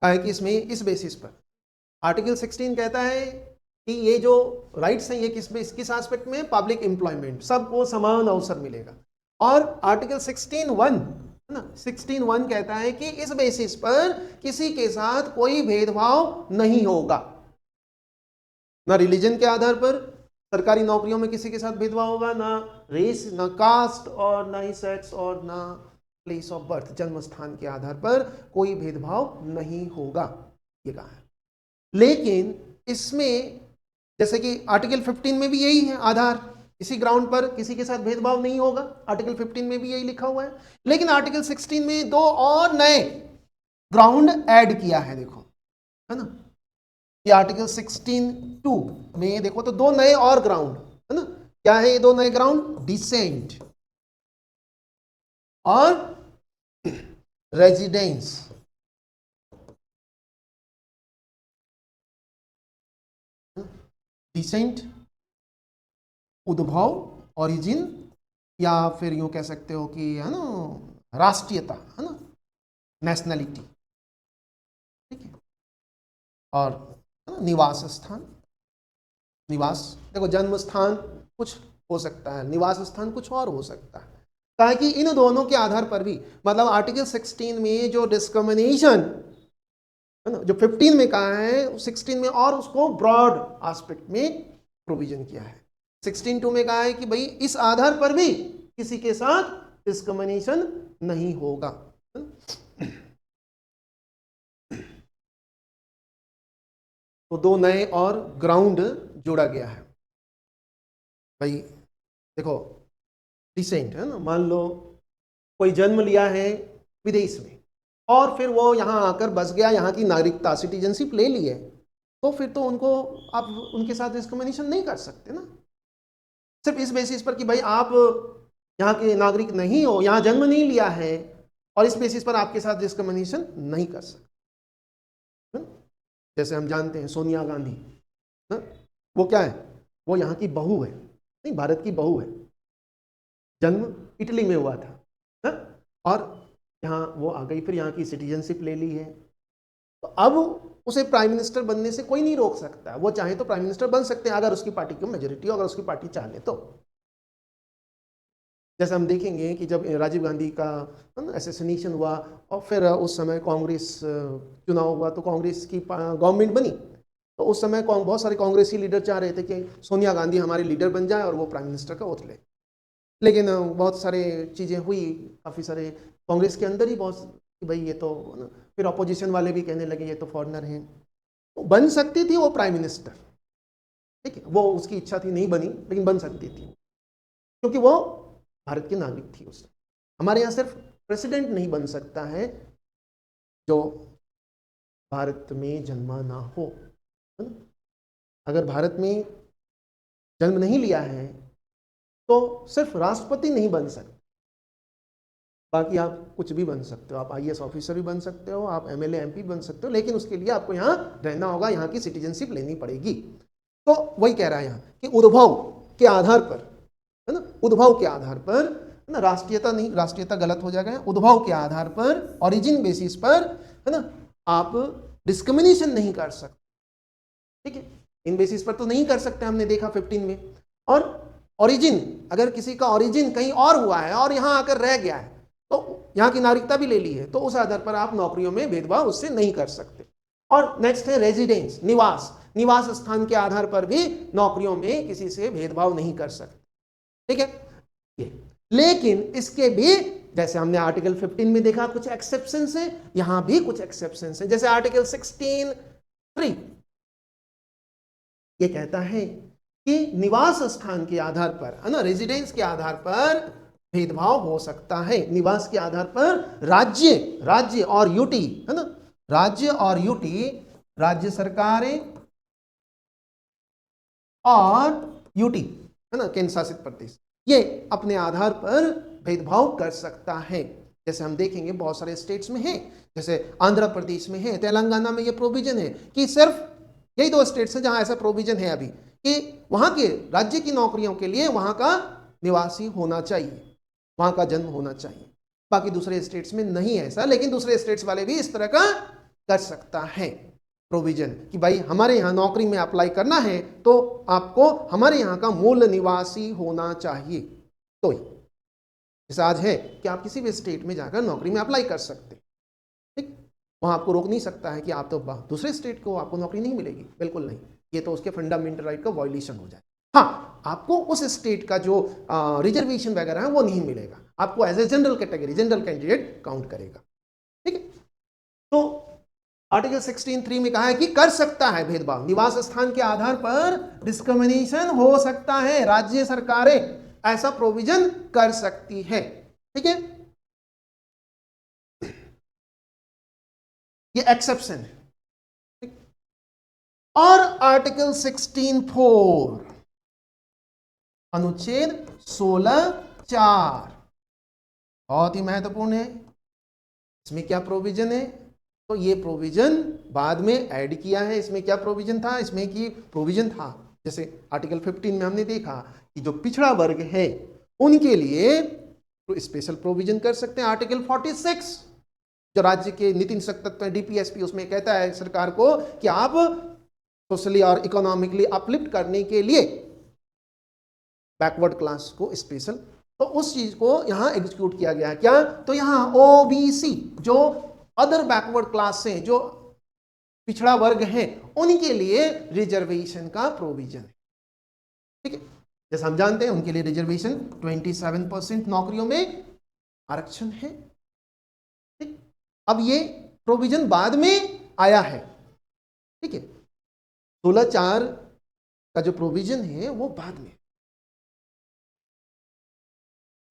है कि इसमें इस बेसिस पर आर्टिकल 16 कहता है कि ये जो राइट्स हैं ये किस एस्पेक्ट में, पब्लिक एम्प्लॉयमेंट, सबको समान अवसर मिलेगा। और आर्टिकल 16(1) है ना, 16(1) कहता है कि इस बेसिस पर किसी के साथ कोई भेदभाव नहीं होगा, ना रिलीजन के आधार पर सरकारी नौकरियों में किसी के साथ भेदभाव होगा, ना रेस, ना कास्ट, और ना ही सेक्स, और ना प्लेस ऑफ बर्थ, जन्म स्थान के आधार पर कोई भेदभाव नहीं होगा, ये कहा है। लेकिन इसमें जैसे कि आर्टिकल 15 में भी यही है आधार, इसी ग्राउंड पर किसी के साथ भेदभाव नहीं होगा, आर्टिकल 15 में भी यही लिखा हुआ है। लेकिन आर्टिकल 16 में 2 और नए ग्राउंड ऐड किया है, देखो, है ना, ये आर्टिकल 16(2) में देखो तो 2 नए और ग्राउंड, है ना। क्या है ये 2 नए ग्राउंड? डिसेंट और रेजिडेंस। डिसेंट उद्भव, ओरिजिन, या फिर यूं कह सकते हो कि, है ना, राष्ट्रीयता, है ना, नेशनैलिटी, ठीक है। और निवास स्थान, निवास, देखो जन्म स्थान कुछ हो सकता है, निवास स्थान कुछ और हो सकता है, ताकि इन दोनों के आधार पर भी, मतलब आर्टिकल 16 में जो डिस्क्रिमिनेशन, है ना, जो 15 में कहा है, 16 में और उसको ब्रॉड एस्पेक्ट में प्रोविजन किया है। 16(2) में कहा है कि भाई इस आधार पर भी किसी के साथ डिस्क्रिमिनेशन नहीं होगा। तो 2 नए और ग्राउंड जोड़ा गया है भाई। देखो डिसेंट, है ना, मान लो कोई जन्म लिया है विदेश में और फिर वो यहाँ आकर बस गया, यहाँ की नागरिकता, सिटीजनशिप ले ली है, तो फिर तो उनको आप उनके साथ डिस्क्रिमिनेशन नहीं कर सकते ना, सिर्फ इस बेसिस पर कि भाई आप यहाँ के नागरिक नहीं हो, यहाँ जन्म नहीं लिया है, और इस बेसिस पर आपके साथ डिस्क्रिमिनेशन नहीं कर सकते। जैसे हम जानते हैं सोनिया गांधी, ना, वो क्या है, वो यहाँ की बहू है, नहीं, भारत की बहू है, जन्म इटली में हुआ था, ना? और यहाँ वो आ गई, फिर यहाँ की सिटीजनशिप ले ली है, तो अब उसे प्राइम मिनिस्टर बनने से कोई नहीं रोक सकता। वो चाहे तो प्राइम मिनिस्टर बन सकते हैं अगर उसकी पार्टी की मेजोरिटी हो, अगर उसकी पार्टी चाहे तो। जैसे हम देखेंगे कि जब राजीव गांधी का असैसिनेशन हुआ और फिर उस समय कांग्रेस चुनाव हुआ तो कांग्रेस की गवर्नमेंट बनी, तो उस समय बहुत सारे कांग्रेसी लीडर चाह रहे थे कि सोनिया गांधी हमारे लीडर बन जाए और वो प्राइम मिनिस्टर का ओथ ले। लेकिन बहुत सारे चीज़ें हुई, काफ़ी सारे कांग्रेस के अंदर ही बहुत कि भाई ये तो फिर अपोजिशन वाले भी कहने लगे ये तो फॉरेनर हैं। तो बन सकती थी वो प्राइम मिनिस्टर, ठीक है, वो उसकी इच्छा थी, नहीं बनी, लेकिन बन सकती थी क्योंकि वो भारत की नागरिक थी उस। हमारे यहाँ सिर्फ प्रेसिडेंट नहीं बन सकता है जो भारत में जन्मा ना हो। अगर भारत में जन्म नहीं लिया है तो सिर्फ राष्ट्रपति नहीं बन सकते, बाकी आप कुछ भी बन सकते हो। आप आईएएस ऑफिसर भी बन सकते हो, आप एमएलए एमपी बन सकते हो, लेकिन उसके लिए आपको यहाँ रहना होगा, यहाँ की सिटीजनशिप लेनी पड़ेगी। तो वही कह रहा है यहाँ कि उद्भव के आधार पर, है ना, उद्भव के आधार पर, है ना, राष्ट्रीयता नहीं, राष्ट्रीयता गलत हो जाएगा, उद्भव के आधार पर, ओरिजिन बेसिस पर, है ना, आप डिस्क्रिमिनेशन नहीं कर सकते, ठीक है। इन बेसिस पर तो नहीं कर सकते, हमने देखा 15 में। और ओरिजिन, अगर किसी का ओरिजिन कहीं और हुआ है और यहाँ आकर रह गया है तो यहाँ की नागरिकता भी ले ली है, तो उस आधार पर आप नौकरियों में भेदभाव उससे नहीं कर सकते। और नेक्स्ट है रेजिडेंस, निवास, निवास स्थान के आधार पर भी नौकरियों में किसी से भेदभाव नहीं कर सकते, ठीक है ये। लेकिन इसके भी जैसे हमने आर्टिकल 15 में देखा कुछ एक्सेप्शंस है, यहां भी कुछ एक्सेप्शंस है। जैसे आर्टिकल 16(3) ये कहता है कि निवास स्थान के आधार पर, है ना, रेजिडेंस के आधार पर भेदभाव हो सकता है। निवास के आधार पर राज्य और यूटी, है ना, राज्य और यूटी, राज्य सरकारें और यूटी, है ना, केंद्र शासित प्रदेश, ये अपने आधार पर भेदभाव कर सकता है। जैसे हम देखेंगे बहुत सारे स्टेट्स में है, जैसे आंध्र प्रदेश में है, तेलंगाना में ये प्रोविजन है कि सिर्फ यही 2 स्टेट्स हैं जहां ऐसा प्रोविजन है अभी कि वहां के राज्य की नौकरियों के लिए वहां का निवासी होना चाहिए, वहां का जन्म होना चाहिए। बाकी दूसरे स्टेट्स में नहीं है ऐसा, लेकिन दूसरे स्टेट्स वाले भी इस तरह का कर सकता है प्रोविजन कि भाई हमारे यहाँ नौकरी में अप्लाई करना है तो आपको हमारे यहाँ का मूल निवासी होना चाहिए। तो जैसे आज है कि आप किसी भी स्टेट में जाकर नौकरी में अप्लाई कर सकते, ठीक, वहां आपको रोक नहीं सकता है कि आप तो दूसरे स्टेट को आपको नौकरी नहीं मिलेगी, बिल्कुल नहीं, ये तो उसके फंडामेंटल राइट का वायलेशन हो जाए। हाँ, आपको उस स्टेट का जो रिजर्वेशन वगैरह है वो नहीं मिलेगा, आपको as a general category, general candidate count करेगा, ठीक है। तो आर्टिकल 16(3) में कहा है कि कर सकता है भेदभाव, निवास स्थान के आधार पर डिस्क्रिमिनेशन हो सकता है, राज्य सरकारें ऐसा प्रोविजन कर सकती है, ठीक है। ये एक्सेप्शन है, ठीक? और आर्टिकल 16(4) अनुच्छेद 16(4) बहुत ही महत्वपूर्ण है। इसमें क्या प्रोविजन है? तो ये प्रोविजन बाद में ऐड किया है। इसमें क्या प्रोविजन था? इसमें की प्रोविजन था जैसे आर्टिकल 15 में हमने देखा कि जो पिछड़ा वर्ग है उनके लिए तो स्पेशल प्रोविजन कर सकते हैं। आर्टिकल 46 जो राज्य के नीति निषक्तत्व है डीपीएसपी, उसमें कहता है सरकार को कि आप सोशली और इकोनॉमिकली अपलिफ्ट करने के लिए बैकवर्ड क्लास को स्पेशल, तो उस चीज को यहां एग्जीक्यूट किया गया है। क्या? तो यहां ओबीसी जो अदर बैकवर्ड क्लास से जो पिछड़ा वर्ग है उनके लिए रिजर्वेशन का प्रोविजन है, ठीक है। जैसे हम जानते हैं उनके लिए रिजर्वेशन 27% नौकरियों में आरक्षण है, ठीक। अब ये प्रोविजन बाद में आया है, ठीक है। 16(4) का जो प्रोविजन है वो बाद में।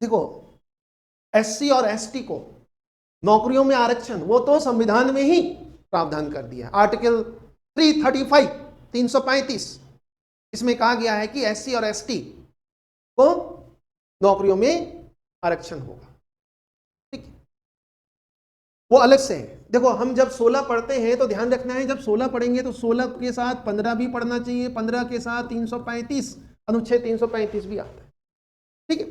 देखो एससी और एसटी को नौकरियों में आरक्षण वो तो संविधान में ही प्रावधान कर दिया। आर्टिकल 335 335 इसमें कहा गया है कि एससी और एसटी को नौकरियों में आरक्षण होगा, ठीक है। वो अलग से है। देखो हम जब 16 पढ़ते हैं तो ध्यान रखना है, जब 16 पढ़ेंगे तो 16 के साथ 15 भी पढ़ना चाहिए, 15 के साथ 335 अनुच्छेद 335 भी आता है, ठीक है।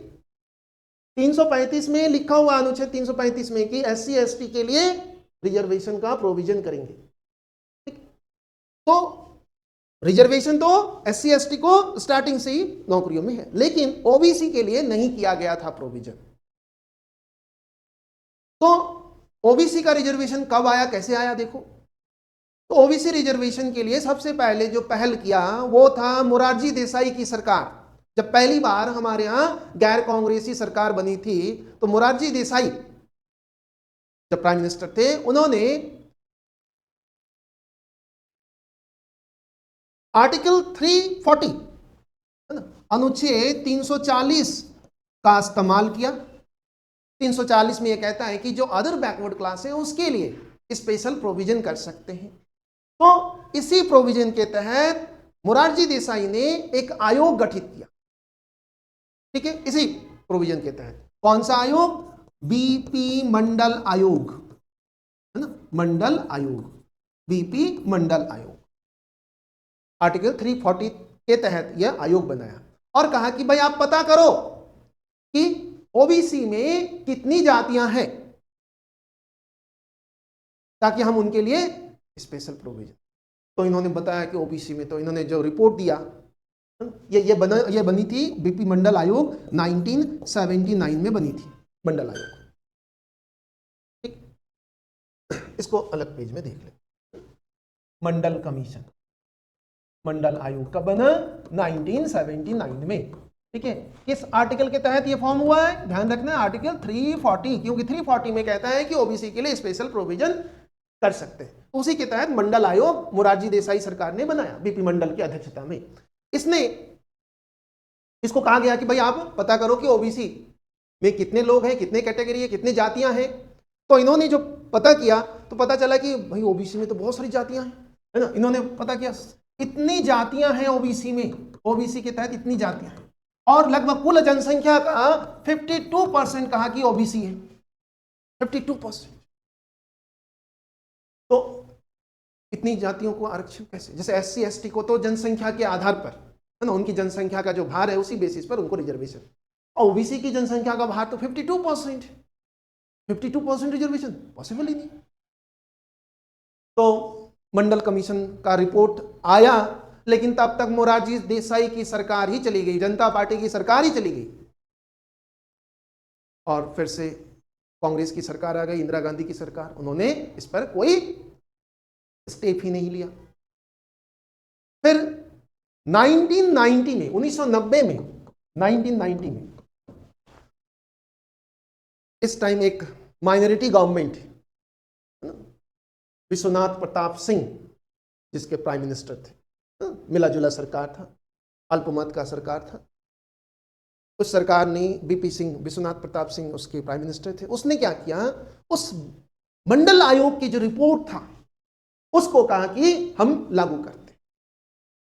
335 में लिखा हुआ अनुच्छेद 335 में कि SC ST के लिए रिजर्वेशन का प्रोविजन करेंगे। ठीक, तो रिजर्वेशन तो SC ST को स्टार्टिंग से ही नौकरियों में है, लेकिन OBC के लिए नहीं किया गया था प्रोविजन। तो OBC का रिजर्वेशन कब आया, कैसे आया, देखो। तो OBC रिजर्वेशन के लिए सबसे पहले जो पहल किया वो था मोरारजी देसाई की सरकार। जब पहली बार हमारे यहां गैर कांग्रेसी सरकार बनी थी तो मोरारजी देसाई जब प्राइम मिनिस्टर थे, उन्होंने आर्टिकल 340 अनुच्छेद 340 का इस्तेमाल किया। 340 में यह कहता है कि जो अदर बैकवर्ड क्लास है उसके लिए स्पेशल प्रोविजन कर सकते हैं। तो इसी प्रोविजन के तहत मोरारजी देसाई ने एक आयोग गठित किया। ठीक है, इसी प्रोविजन के तहत। कौन सा आयोग? बीपी मंडल आयोग, है ना, मंडल आयोग, बीपी मंडल आयोग। आर्टिकल 340 के तहत यह आयोग बनाया और कहा कि भाई आप पता करो कि ओबीसी में कितनी जातियां हैं ताकि हम उनके लिए स्पेशल प्रोविजन। तो इन्होंने बताया कि ओबीसी में, तो इन्होंने जो रिपोर्ट दिया ये बनी थी बीपी मंडल आयोग 1979 में बनी थी मंडल आयोग। ठीक, इसको अलग पेज में देख ले। मंडल कमीशन, मंडल आयोग का बना 1979 में। ठीक है, किस आर्टिकल के तहत ये फॉर्म हुआ है? ध्यान रखना, आर्टिकल 340, क्योंकि 340 में कहता है कि ओबीसी के लिए स्पेशल प्रोविजन कर सकते हैं। उसी के तहत मंडल आयोग मोरारजी देसाई सरकार ने बनाया बीपी मंडल की अध्यक्षता में। इसको कहा गया कि भाई आप पता करो कि ओबीसी में कितने लोग हैं, कितने कैटेगरी है, कितने जातियां हैं। तो इन्होंने जो पता किया तो पता चला कि भाई ओबीसी में तो बहुत सारी जातियां हैं, है ना। इन्होंने पता किया इतनी जातियां हैं ओबीसी में, ओबीसी के तहत इतनी जातियां हैं, और लगभग कुल जनसंख्या का 52% कहा कि ओबीसी है, 52%। तो इतनी जातियों को आरक्षण कैसे? जैसे SC ST को तो जनसंख्या के आधार पर, है ना, उनकी जनसंख्या का जो भार है उसी बेसिस पर उनको रिजर्वेशन, और ओबीसी की जनसंख्या का भार तो 52%, 52% रिजर्वेशन पॉसिबल ही नहीं। तो मंडल कमीशन का रिपोर्ट आया, लेकिन तब तक मोरारजी देसाई की सरकार ही चली गई, जनता पार्टी की सरकार ही चली गई, और फिर से कांग्रेस की सरकार आ गई, इंदिरा गांधी की सरकार। उन्होंने इस पर कोई स्टेप ही नहीं लिया। फिर 1990 में, 1990 में, 1990 में इस टाइम एक माइनॉरिटी गवर्नमेंट, विश्वनाथ प्रताप सिंह जिसके प्राइम मिनिस्टर थे, मिला जुला सरकार था, अल्पमत का सरकार था। उस सरकार ने बीपी सिंह, विश्वनाथ प्रताप सिंह उसके प्राइम मिनिस्टर थे। उसने क्या किया, उस मंडल आयोग की जो रिपोर्ट था उसको कहा कि हम लागू करते।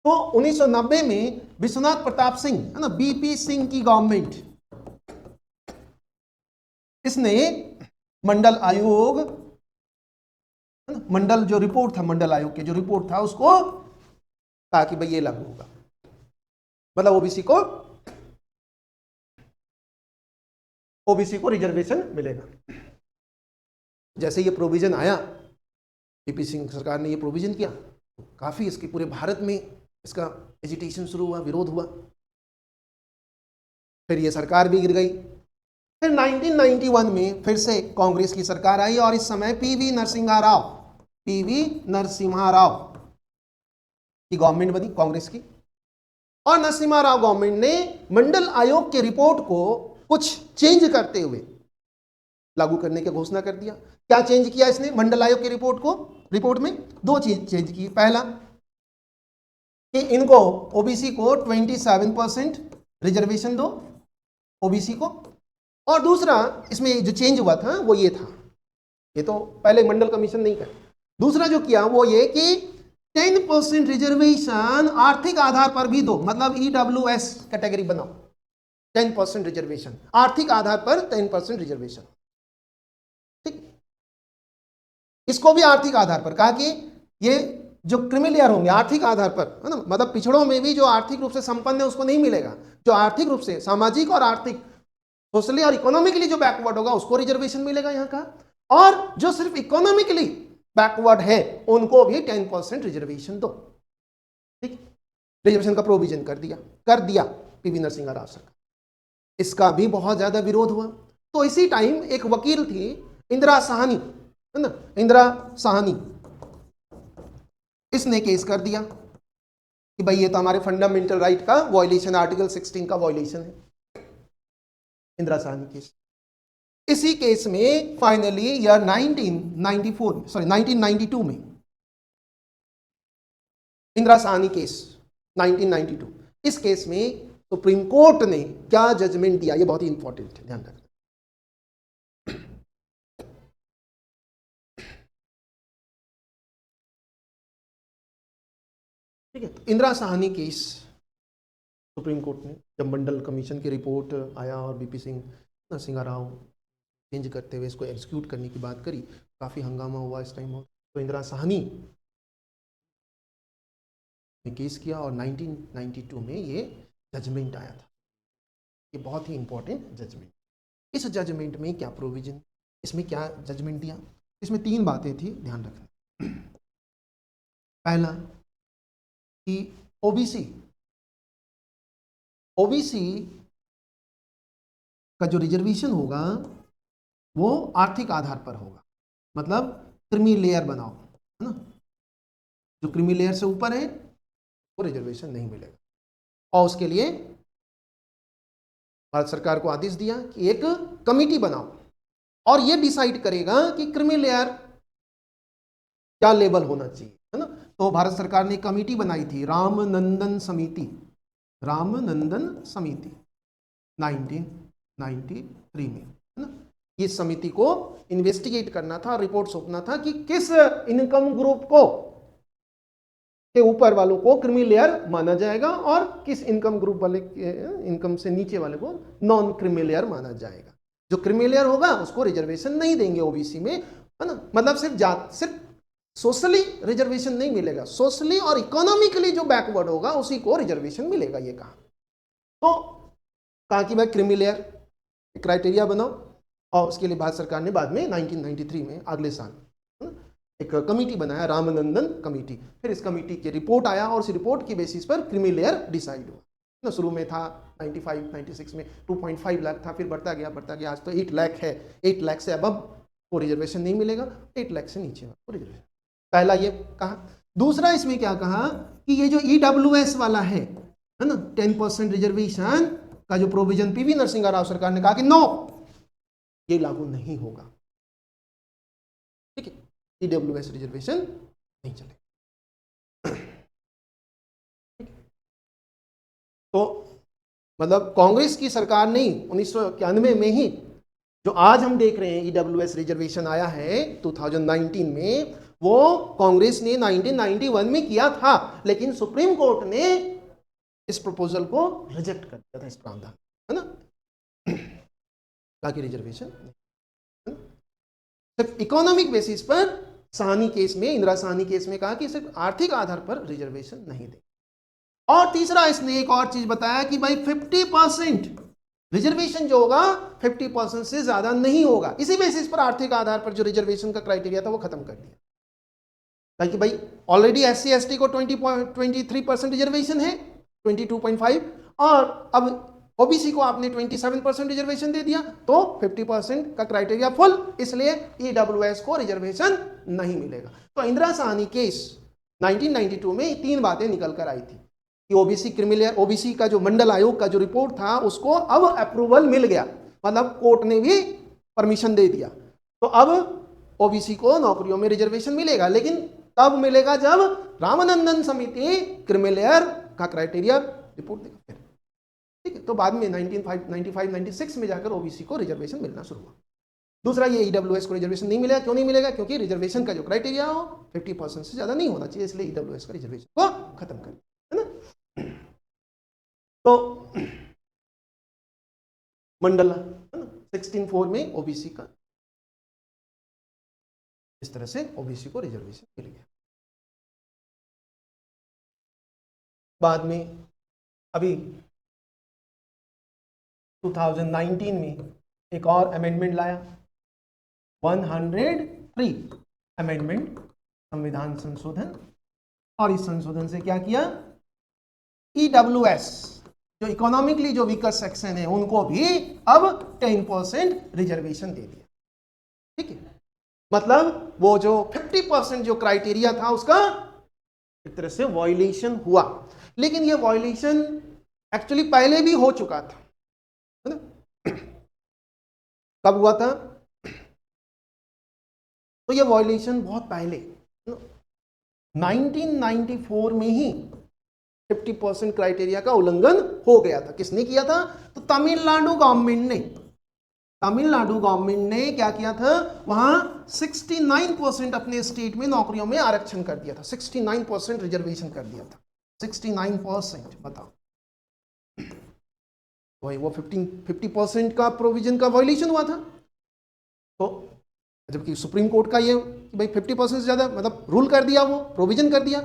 तो 1990 में विश्वनाथ प्रताप सिंह, है ना, बीपी सिंह की गवर्नमेंट, इसने मंडल आयोग, मंडल जो रिपोर्ट था, मंडल आयोग के जो रिपोर्ट था उसको कहा कि भाई ये लागू होगा, मतलब ओबीसी को रिजर्वेशन मिलेगा। जैसे ये प्रोविजन आया, बीपी सिंह सरकार ने ये प्रोविजन किया, तो काफी इसके पूरे भारत में इसका एजिटेशन शुरू हुआ, विरोध हुआ। फिर ये सरकार भी गिर गई। फिर 1991 में फिर से कांग्रेस की सरकार आई, और इस समय पीवी नरसिम्हा राव की गवर्नमेंट बनी, कांग्रेस की। और नरसिम्हा राव गवर्नमेंट ने मंडल आयोग के रिपोर्ट को कुछ चेंज करते हुए लागू करने की घोषणा कर दिया। क्या चेंज किया इसने मंडल आयोग की रिपोर्ट में? दो चीज चेंज की। पहला कि इनको, ओबीसी को 27% रिजर्वेशन दो, ओबीसी को। और दूसरा इसमें जो चेंज हुआ था वो ये था, ये तो पहले मंडल कमीशन नहीं कर, दूसरा जो किया वो ये कि 10% रिजर्वेशन आर्थिक आधार पर भी दो, मतलब EWS कैटेगरी बनाओ, 10% रिजर्वेशन आर्थिक आधार पर, 10% रिजर्वेशन। ठीक, इसको भी आर्थिक आधार पर कहा कि ये जो क्रिमिलियर होंगे आर्थिक आधार पर, है ना, मतलब पिछड़ों में भी जो आर्थिक रूप से संपन्न है उसको नहीं मिलेगा, जो आर्थिक रूप से, सामाजिक और आर्थिक सोशली और इकोनॉमिकली जो बैकवर्ड होगा उसको रिजर्वेशन मिलेगा यहाँ का, और जो सिर्फ इकोनॉमिकली बैकवर्ड है उनको भी 10% रिजर्वेशन दो। ठीक, रिजर्वेशन का प्रोविजन कर दिया पीवी नरसिंह राव सरकार। इसका भी बहुत ज्यादा विरोध हुआ। तो इसी टाइम एक वकील थी इंदिरा साहनी, है ना, इंदिरा साहनी, इसने केस कर दिया कि भाई ये तो हमारे फंडामेंटल राइट का वॉयलेशन, आर्टिकल 16 का वॉयलेशन है। इंदिरा साहनी केस, इसी केस में फाइनली ईयर 1992 में इंदिरा साहनी केस 1992, इस केस में सुप्रीम कोर्ट ने क्या जजमेंट दिया, ये बहुत ही इंपॉर्टेंट है, ध्यान रखना। ठीक है, तो Indira Sahni case supreme court ने जब मंडल कमीशन की रिपोर्ट आया और बीपी सिंह नरसिंह राव चेंज करते हुए इसको एग्जीक्यूट करने की बात करी, काफ़ी हंगामा हुआ इस टाइम। तो इंदिरा साहनी ने केस किया और 1992 में ये जजमेंट आया था। ये बहुत ही इंपॉर्टेंट जजमेंट। इस जजमेंट में क्या प्रोविजन, इसमें क्या जजमेंट दिया, इसमें 3 बातें थी, ध्यान रखना। पहला कि ओबीसी का जो रिजर्वेशन होगा वो आर्थिक आधार पर होगा, मतलब क्रीमी लेयर बनाओ, है ना, जो क्रीमी लेयर से ऊपर है वो रिजर्वेशन नहीं मिलेगा। और उसके लिए भारत सरकार को आदेश दिया कि एक कमिटी बनाओ और ये डिसाइड करेगा कि क्रीमी लेयर क्या लेवल होना चाहिए, है ना। तो भारत सरकार ने एक कमिटी बनाई थी, रामनंदन समिति, 1993 में, है ना। इस समिति को इन्वेस्टिगेट करना था, रिपोर्ट सौंपना था कि किस इनकम ग्रुप को के ऊपर वालों को क्रीमी लेयर माना जाएगा और किस इनकम ग्रुप वाले, इनकम से नीचे वाले को नॉन क्रीमी लेयर माना जाएगा। जो क्रीमी लेयर होगा उसको रिजर्वेशन नहीं देंगे ओबीसी में, है ना, मतलब सिर्फ सोशली रिजर्वेशन नहीं मिलेगा, सोशली और इकोनॉमिकली जो बैकवर्ड होगा उसी को रिजर्वेशन मिलेगा, ये कहा। तो कहा कि भाई क्रीमी लेयर क्राइटेरिया बनाओ, और उसके लिए भारत सरकार ने बाद में 1993 में अगले साल एक कमेटी बनाया, रामनंदन कमेटी। फिर इस कमेटी की रिपोर्ट आया और उस रिपोर्ट की बेसिस पर क्रीमी लेयर डिसाइड हुआ ना। शुरू में था 96 में 2.5 लाख था, फिर बढ़ता गया, आज तो 8 लाख है। 8 लाख से अब को रिजर्वेशन नहीं मिलेगा, 8 लाख से नीचे को रिजर्वेशन। पहला ये कहा। दूसरा इसमें क्या कहा कि ये जो ईडब्ल्यूएस वाला है ना, 10% रिजर्वेशन का जो प्रोविजन पीवी नरसिंह राव सरकार ने कहा कि नो, ये लागू नहीं होगा। ठीक है, ईडब्ल्यूएस रिजर्वेशन नहीं चलेगा। तो मतलब कांग्रेस की सरकार ने 1991 में ही जो आज हम देख रहे हैं ईडब्ल्यूएस रिजर्वेशन आया है 2019 में, वो कांग्रेस ने 1991 में किया था, लेकिन सुप्रीम कोर्ट ने इस प्रपोजल को रिजेक्ट कर दिया था, इस प्रावधान, है ना, ताकि रिजर्वेशन सिर्फ इकोनॉमिक बेसिस पर साहनी केस में, इंदिरा साहनी केस में कहा कि सिर्फ आर्थिक आधार पर रिजर्वेशन नहीं दे। और तीसरा इसने एक और चीज बताया कि भाई 50% रिजर्वेशन जो होगा 50% से ज्यादा नहीं होगा। इसी बेसिस पर आर्थिक आधार पर जो रिजर्वेशन का क्राइटेरिया था वो खत्म कर दिया, ताकि भाई ऑलरेडी SC ST को 23% रिजर्वेशन है, 22.5, और अब ओबीसी को आपने 27% रिजर्वेशन दे दिया, तो 50% का क्राइटेरिया फुल, इसलिए ईडब्ल्यूएस को रिजर्वेशन नहीं मिलेगा। तो इंदिरा साहनी केस 1992 में 3 बातें निकल कर आई थी कि ओबीसी क्रीमी लेयर, ओबीसी का जो मंडल आयोग का जो रिपोर्ट था उसको अब अप्रूवल मिल गया, मतलब कोर्ट ने भी परमिशन दे दिया। तो अब ओबीसी को नौकरियों में रिजर्वेशन मिलेगा, लेकिन तब मिलेगा जब रामनंदन समिति क्रीमी लेयर का क्राइटेरिया रिपोर्ट देगा। ठीक है, तो बाद में 1995-96 में जाकर ओबीसी को रिजर्वेशन मिलना शुरू हुआ। दूसरा, ये ईडब्ल्यूएस को रिजर्वेशन नहीं मिलेगा। क्यों नहीं मिलेगा? क्योंकि रिजर्वेशन का जो क्राइटेरिया हो 50% से ज्यादा नहीं होना चाहिए, इसलिए ईडब्ल्यूएस का रिजर्वेशन को खत्म कर, है ना। तो मंडला, है ना, 16(4) में ओबीसी का इस तरह से ओबीसी को रिजर्वेशन मिल गया। बाद में अभी 2019 में एक और अमेंडमेंट लाया, 103 अमेंडमेंट, संविधान संशोधन। और इस संशोधन से क्या किया, ईडब्ल्यूएस जो इकोनॉमिकली जो वीकर सेक्शन है उनको भी अब 10% रिजर्वेशन दे दिया। ठीक है, मतलब वो जो 50% जो क्राइटेरिया था उसका एक तरह से वायलेशन हुआ। लेकिन ये वायलेशन एक्चुअली पहले भी हो चुका था, है ना। कब हुआ था, तो ये वायलेशन बहुत पहले 1994 में ही 50% क्राइटेरिया का उल्लंघन हो गया था। किसने किया था, तो तमिलनाडु गवर्नमेंट ने क्या किया था, वहां 69% अपने स्टेट में नौकरियों में आरक्षण कर दिया था, 69% रिजर्वेशन कर दिया था, 69%। बताओ, वही वो 50% का प्रोविजन का वायलेशन हुआ था। तो जबकि सुप्रीम कोर्ट का ये कि भाई 50% से ज्यादा मतलब रूल कर दिया, वो प्रोविजन कर दिया,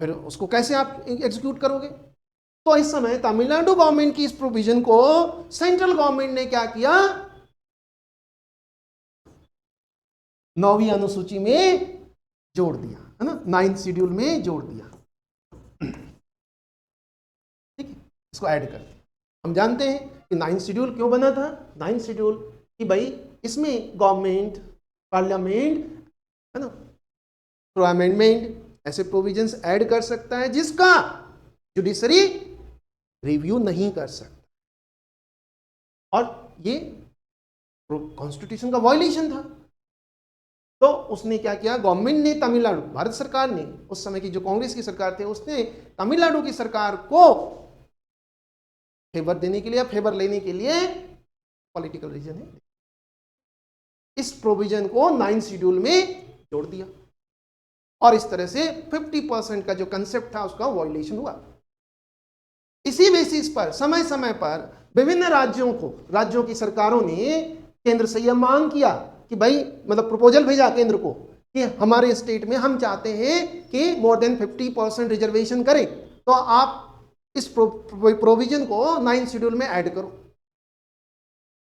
फिर उसको कैसे आप एग्जीक्यूट करोगे। तो इस समय तमिलनाडु गवर्नमेंट की इस प्रोविजन को सेंट्रल गवर्नमेंट ने क्या किया, 9वीं अनुसूची में जोड़ दिया, है ना, 9th शेड्यूल में जोड़ दिया। ठीक है, इसको ऐड कर दिया। हम जानते हैं कि 9th शेड्यूल क्यों बना था। 9th शेड्यूल कि भाई इसमें गवर्नमेंट, पार्लियामेंट, है ना, थ्रू अमेंडमेंट ऐसे प्रोविजंस ऐड कर सकता है जिसका जुडिशरी रिव्यू नहीं कर सकता, और ये कॉन्स्टिट्यूशन का वायलेशन था। तो उसने क्या किया, गवर्नमेंट ने तमिलनाडु, भारत सरकार ने, उस समय की जो कांग्रेस की सरकार थे उसने तमिलनाडु की सरकार को फेवर देने के लिए, फेवर लेने के लिए, पॉलिटिकल रीजन है, इस प्रोविजन को 9th शेड्यूल में जोड़ दिया, और इस तरह से 50% का जो कंसेप्ट था उसका वायलेशन हुआ। इसी बेसिस पर समय समय पर विभिन्न राज्यों की सरकारों ने केंद्र से यह मांग किया कि भाई, मतलब प्रपोजल भेजा केंद्र को कि हमारे स्टेट में हम चाहते हैं कि मोर देन 50% रिजर्वेशन करें, तो आप इस प्रोविजन को 9th शेड्यूल में ऐड करो।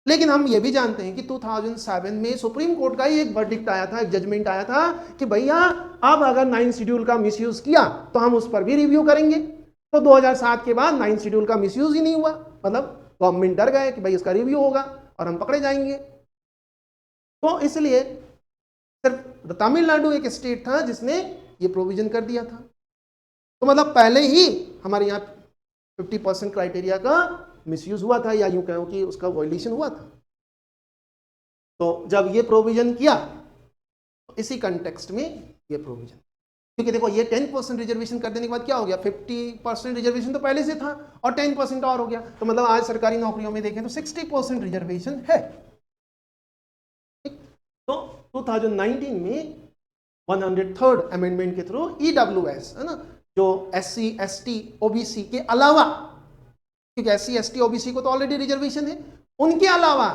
लेकिन हम ये भी जानते हैं कि 2007 में सुप्रीम कोर्ट का ही एक वर्डिक्ट आया था, एक जजमेंट आया था कि भैया आप अगर 9th शेड्यूल का मिसयूज किया तो हम उस पर भी रिव्यू करेंगे। तो 2007 के बाद 9th शेड्यूल का मिसयूज ही नहीं हुआ, मतलब गवर्नमेंट डर गए कि भाई इसका रिव्यू होगा और हम पकड़े जाएंगे। तो इसलिए सिर्फ तमिलनाडु एक स्टेट था जिसने ये प्रोविजन कर दिया था। तो मतलब पहले ही हमारे यहाँ 50% क्राइटेरिया का मिसयूज हुआ था, या यूं कहो कि उसका वायलेशन हुआ था। तो जब ये प्रोविजन किया तो इसी कंटेक्स्ट में ये प्रोविजन, क्योंकि देखो ये 10% रिजर्वेशन कर देने के बाद क्या हो गया, 50% रिजर्वेशन तो पहले से था और 10% और हो गया, तो मतलब आज सरकारी नौकरियों में देखें तो 60% रिजर्वेशन है। तो 2019 में 103rd अमेंडमेंट के थ्रू ईडब्ल्यूएस, है ना, जो SC ST OBC के अलावा, क्योंकि SC ST OBC को तो ऑलरेडी रिजर्वेशन है, उनके अलावा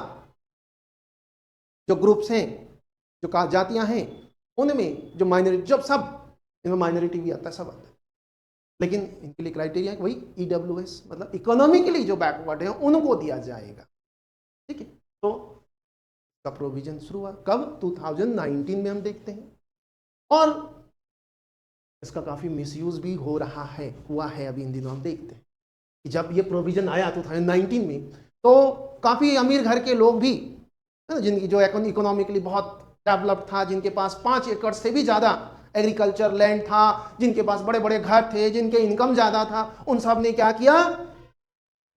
जो ग्रुप्स हैं, जो जातियां हैं, उनमें जो माइनॉरिटी, जब सब इनमें माइनॉरिटी भी आता है, सब आता है, लेकिन इनके लिए क्राइटेरिया वही EWS, मतलब इकोनॉमिकली जो बैकवर्ड है उनको दिया जाएगा। ठीक है, तो का प्रोविजन शुरू हुआ कब, 2019 में हम देखते हैं, और इसका काफी मिसयूज भी हो रहा है, हुआ है अभी इन दिनों। हम देखते हैं कि जब ये प्रोविजन आया 2019 में, तो काफी अमीर घर के लोग भी, जिनकी जो इकोनॉमिकली बहुत डेवलप्ड था, जिनके पास 5 एकड़ से भी ज्यादा एग्रीकल्चर लैंड था, जिनके पास बड़े बड़े घर थे, जिनके इनकम ज्यादा था, उन सब ने क्या किया,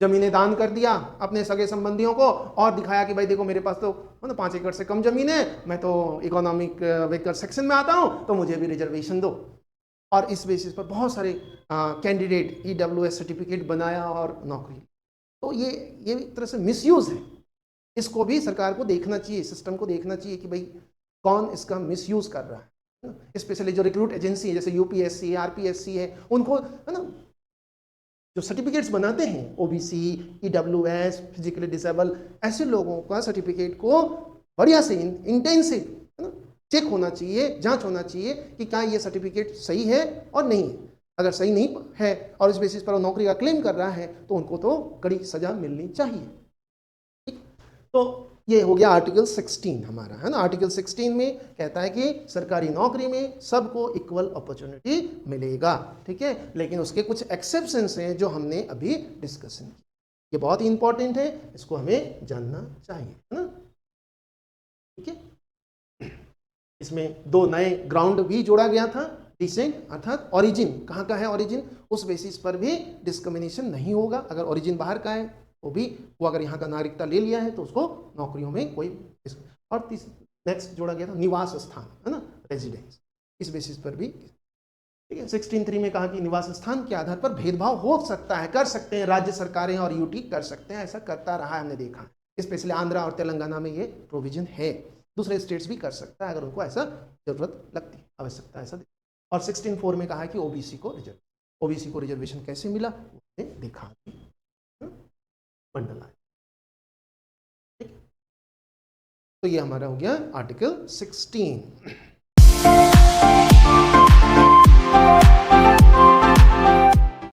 जमीनें दान कर दिया अपने सगे संबंधियों को, और दिखाया कि भाई देखो मेरे पास तो 5 एकड़ से कम जमीन है, मैं तो इकोनॉमिक वीकर सेक्शन में आता हूं, तो मुझे भी रिजर्वेशन दो। और इस बेसिस पर बहुत सारे कैंडिडेट EWS सर्टिफिकेट बनाया और नौकरी। तो ये एक तरह से मिसयूज है, इसको भी सरकार को देखना चाहिए, सिस्टम को देखना चाहिए कि भाई कौन इसका मिसयूज कर रहा है। स्पेशली जो रिक्रूट एजेंसी है, जैसे UPSC है, RPSC है, उनको, है ना, जो सर्टिफिकेट्स बनाते हैं OBC, EWS, फिजिकली डिसेबल, ऐसे लोगों का सर्टिफिकेट को बढ़िया से इंटेंसिव, है ना, चेक होना चाहिए, जांच होना चाहिए कि क्या ये सर्टिफिकेट सही है और नहीं है। अगर सही नहीं है और इस बेसिस पर वो नौकरी का क्लेम कर रहा है तो उनको तो कड़ी सजा मिलनी चाहिए। ठीक, तो ये हो गया आर्टिकल 16 हमारा, है ना। आर्टिकल 16 में कहता है कि सरकारी नौकरी में सबको इक्वल अपॉर्चुनिटी मिलेगा, ठीक है। लेकिन उसके कुछ एक्सेप्शंस हैं जो हमने अभी डिस्कशन की। ये बहुत ही इंपॉर्टेंट है, इसको हमें जानना चाहिए, है ना। ठीक है, इसमें दो नए ग्राउंड भी जोड़ा गया था। डिसेंट अर्थात ओरिजिन, कहाँ का है ओरिजिन, उस बेसिस पर भी डिस्क्रिमिनेशन नहीं होगा। अगर ओरिजिन बाहर का है वो भी, वो अगर यहाँ का नागरिकता ले लिया है तो उसको नौकरियों में कोई। और नेक्स्ट जोड़ा गया था निवास स्थान, है ना, रेजिडेंस, इस बेसिस पर भी। ठीक है, 16(3) में कहा कि निवास स्थान के आधार पर भेदभाव हो सकता है, कर सकते हैं राज्य सरकारें और यूटी कर सकते हैं, ऐसा करता रहा है, हमने देखा। स्पेशली आंध्रा और तेलंगाना में ये प्रोविजन है। दूसरे स्टेट्स भी कर सकता है अगर उनको ऐसा जरूरत लगती है, आवश्यकता ऐसा। और 16(4) में कहा है कि ओबीसी को रिजर्वेशन कैसे मिला, उसने देखा मंडल आया। ठीक, तो ये हमारा हो गया आर्टिकल 16।